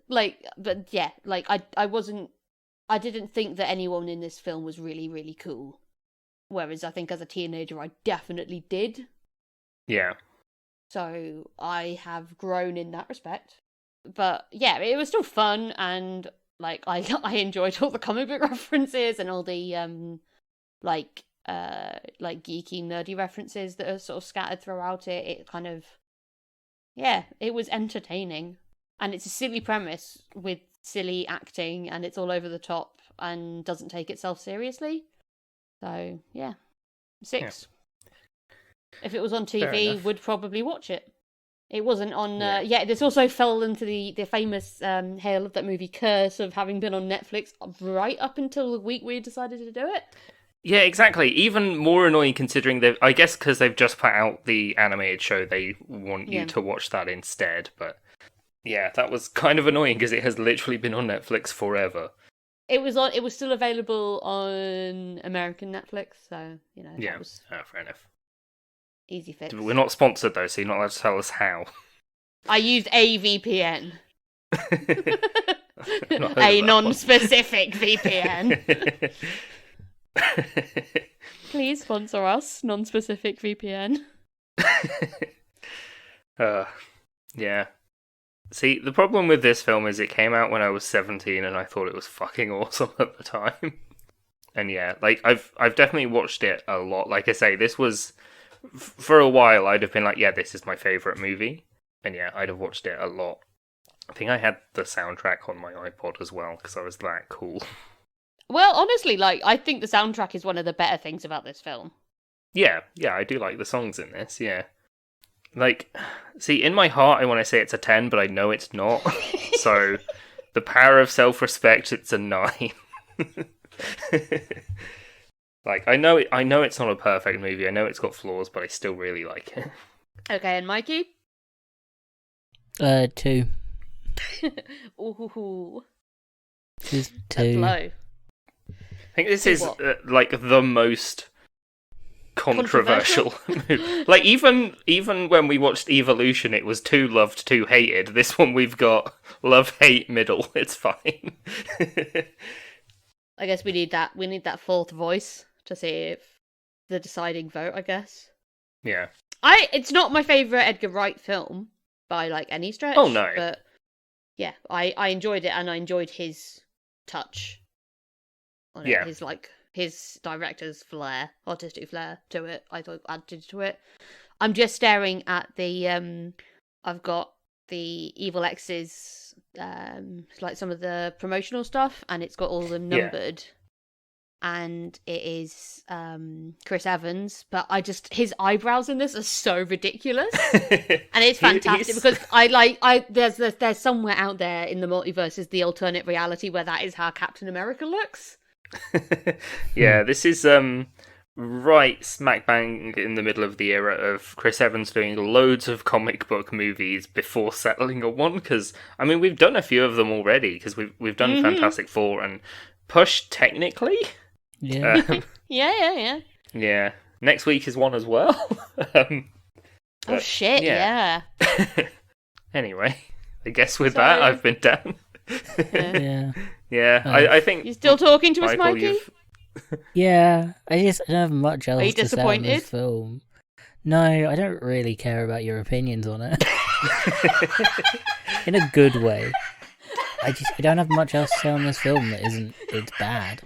But yeah, like I didn't think that anyone in this film was really, really cool. Whereas I think as a teenager, I definitely did. Yeah. So I have grown in that respect. But yeah, it was still fun, and like I enjoyed all the comic book references and all the like geeky nerdy references that are sort of scattered throughout it. It kind of, yeah, it was entertaining, and it's a silly premise with silly acting, and it's all over the top and doesn't take itself seriously. So yeah, 6. If it was on Fair TV, enough. would probably watch it. It wasn't on. Yeah. This also fell into the famous hail of that movie Curse of having been on Netflix right up until the week we decided to do it. Yeah, exactly. Even more annoying considering I guess because they've just put out the animated show, they want you Yeah. to watch that instead. But yeah, that was kind of annoying because it has literally been on Netflix forever. It was on. It was still available on American Netflix, so you know Yeah, that was fair enough. easy fix. We're not sponsored though, so you're not allowed to tell us how. I used a VPN. Not heard A of that non-specific VPN. Please sponsor us, non-specific VPN. Yeah. See, the problem with this film is it came out when I was 17 and I thought it was fucking awesome at the time. And yeah, like I've definitely watched it a lot. Like I say, this was for a while I'd have been like, yeah, this is my favorite movie. And yeah, I'd have watched it a lot. I think I had the soundtrack on my iPod as well because I was that cool. Well, honestly, like I think the soundtrack is one of the better things about this film. Yeah, I do like the songs in this, yeah. Like, see, in my heart, I want to say it's a 10, but I know it's not. So, the power of self-respect, it's a 9. Like, I know it's not a perfect movie. I know it's got flaws, but I still really like it. Okay, and Mikey? 2. Ooh, Just that's 2. low. I think this is, like, the most controversial movie. Like, even when we watched Evolution, it was 2 loved, 2 hated. This one we've got love, hate, middle. It's fine. I guess we need that fourth voice to see if the deciding vote, I guess. Yeah. It's not my favourite Edgar Wright film by like any stretch. Oh, no. But yeah, I enjoyed it and I enjoyed his touch on it. Yeah. His director's flair, artistic flair to it, I thought added to it. I'm just staring at the I've got the Evil X's like some of the promotional stuff and it's got all of them numbered. And it is Chris Evans, but his eyebrows in this are so ridiculous. And it's fantastic because there's somewhere out there in the multiverse is the alternate reality where that is how Captain America looks. Yeah, this is right smack bang in the middle of the era of Chris Evans doing loads of comic book movies before settling on one. Because I mean, we've done a few of them already. Because we've done Fantastic Four and Push technically. Yeah. Yeah. Next week is one as well. Oh shit! Yeah. Anyway, I guess with that I've been down. Yeah. Yeah, I think You still talking to us, Michael, Mikey? Yeah, I don't have much else Are you to say on this disappointed? film. No, I don't really care about your opinions on it. In a good way. I don't have much else to say on this film that it's bad.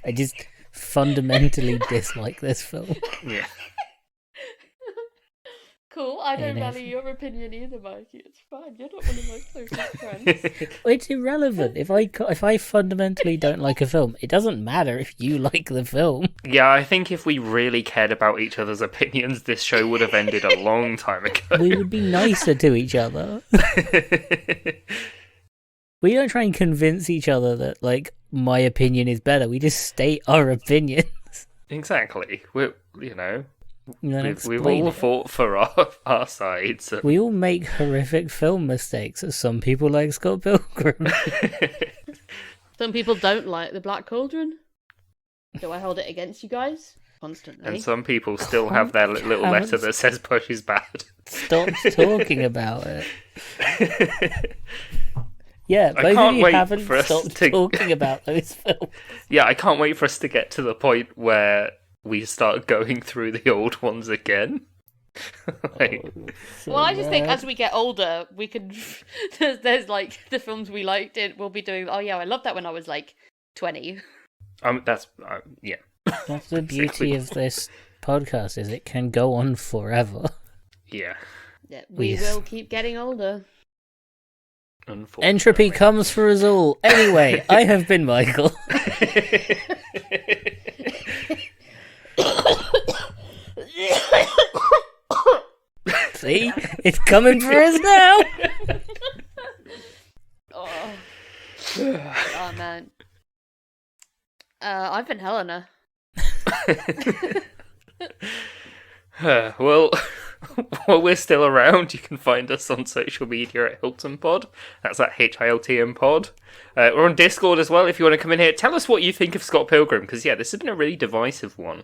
I just fundamentally dislike this film. Yeah. Cool. I don't Enough. value your opinion either, Mikey. It's fine. You're not one of my closest friends. It's irrelevant. If I fundamentally don't like a film, it doesn't matter if you like the film. Yeah, I think if we really cared about each other's opinions, this show would have ended a long time ago. We would be nicer to each other. We don't try and convince each other that, like, my opinion is better. We just state our opinions. Exactly. We're, you know, And then we've explain all it. fought for our sides. We all make horrific film mistakes. Some people like Scott Pilgrim. Some people don't like the Black Cauldron. Do I hold it against you guys? Constantly. And some people still have their little letter that says Push is bad. Stop talking about it. Yeah, I both can't of you wait haven't for us stopped to- talking about those films. Yeah, I can't wait for us to get to the point where we start going through the old ones again. Like, Well, I just think as we get older, we can. There's like the films we liked. We'll be doing. Oh yeah, I loved that when I was like 20. that's yeah. That's the beauty of this podcast, is it can go on forever. Yeah. Yeah, we Yes. will keep getting older. Unfortunately. Entropy comes for us all. Anyway, I have been Michael. See? It's coming for us now. Oh, oh man. I've been Helena. Well, while we're still around, you can find us on social media at Hilton Pod. That's at HILTM Pod. We're on Discord as well if you want to come in here. Tell us what you think of Scott Pilgrim, because yeah, this has been a really divisive one.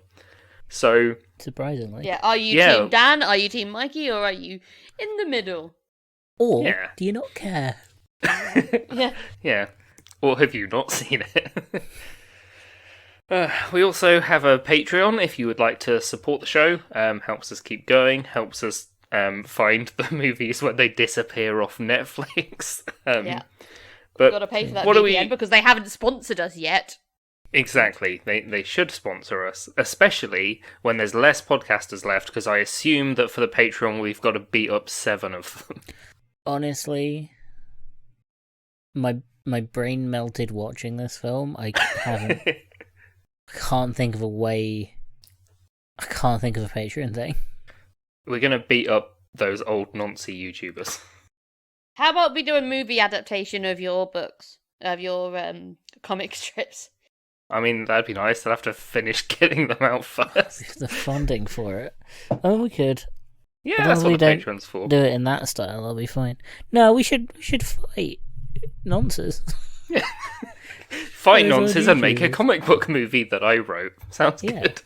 So, Surprisingly. Yeah, are you Yeah. Team Dan? Are you Team Mikey? Or are you in the middle? Or Yeah. do you not care? Yeah. Yeah. Or have you not seen it? We also have a Patreon if you would like to support the show. Helps us keep going, helps us find the movies when they disappear off Netflix. Yeah. But We've got to pay for that what do VPN we... because they haven't sponsored us yet. Exactly. They should sponsor us, especially when there's less podcasters left, because I assume that for the Patreon we've got to beat up 7 of them. Honestly, my brain melted watching this film. I can't think of a way. I can't think of a Patreon thing. We're going to beat up those old Nancy YouTubers. How about we do a movie adaptation of your books, of your comic strips? I mean, that'd be nice. I'd have to finish getting them out first. The funding for it. Oh, we could. Yeah, that's what the Patreon's for. Do it in that style, I'll be fine. No, we should fight nonsense. Fight nonsense and make a comic book movie that I wrote. Sounds good.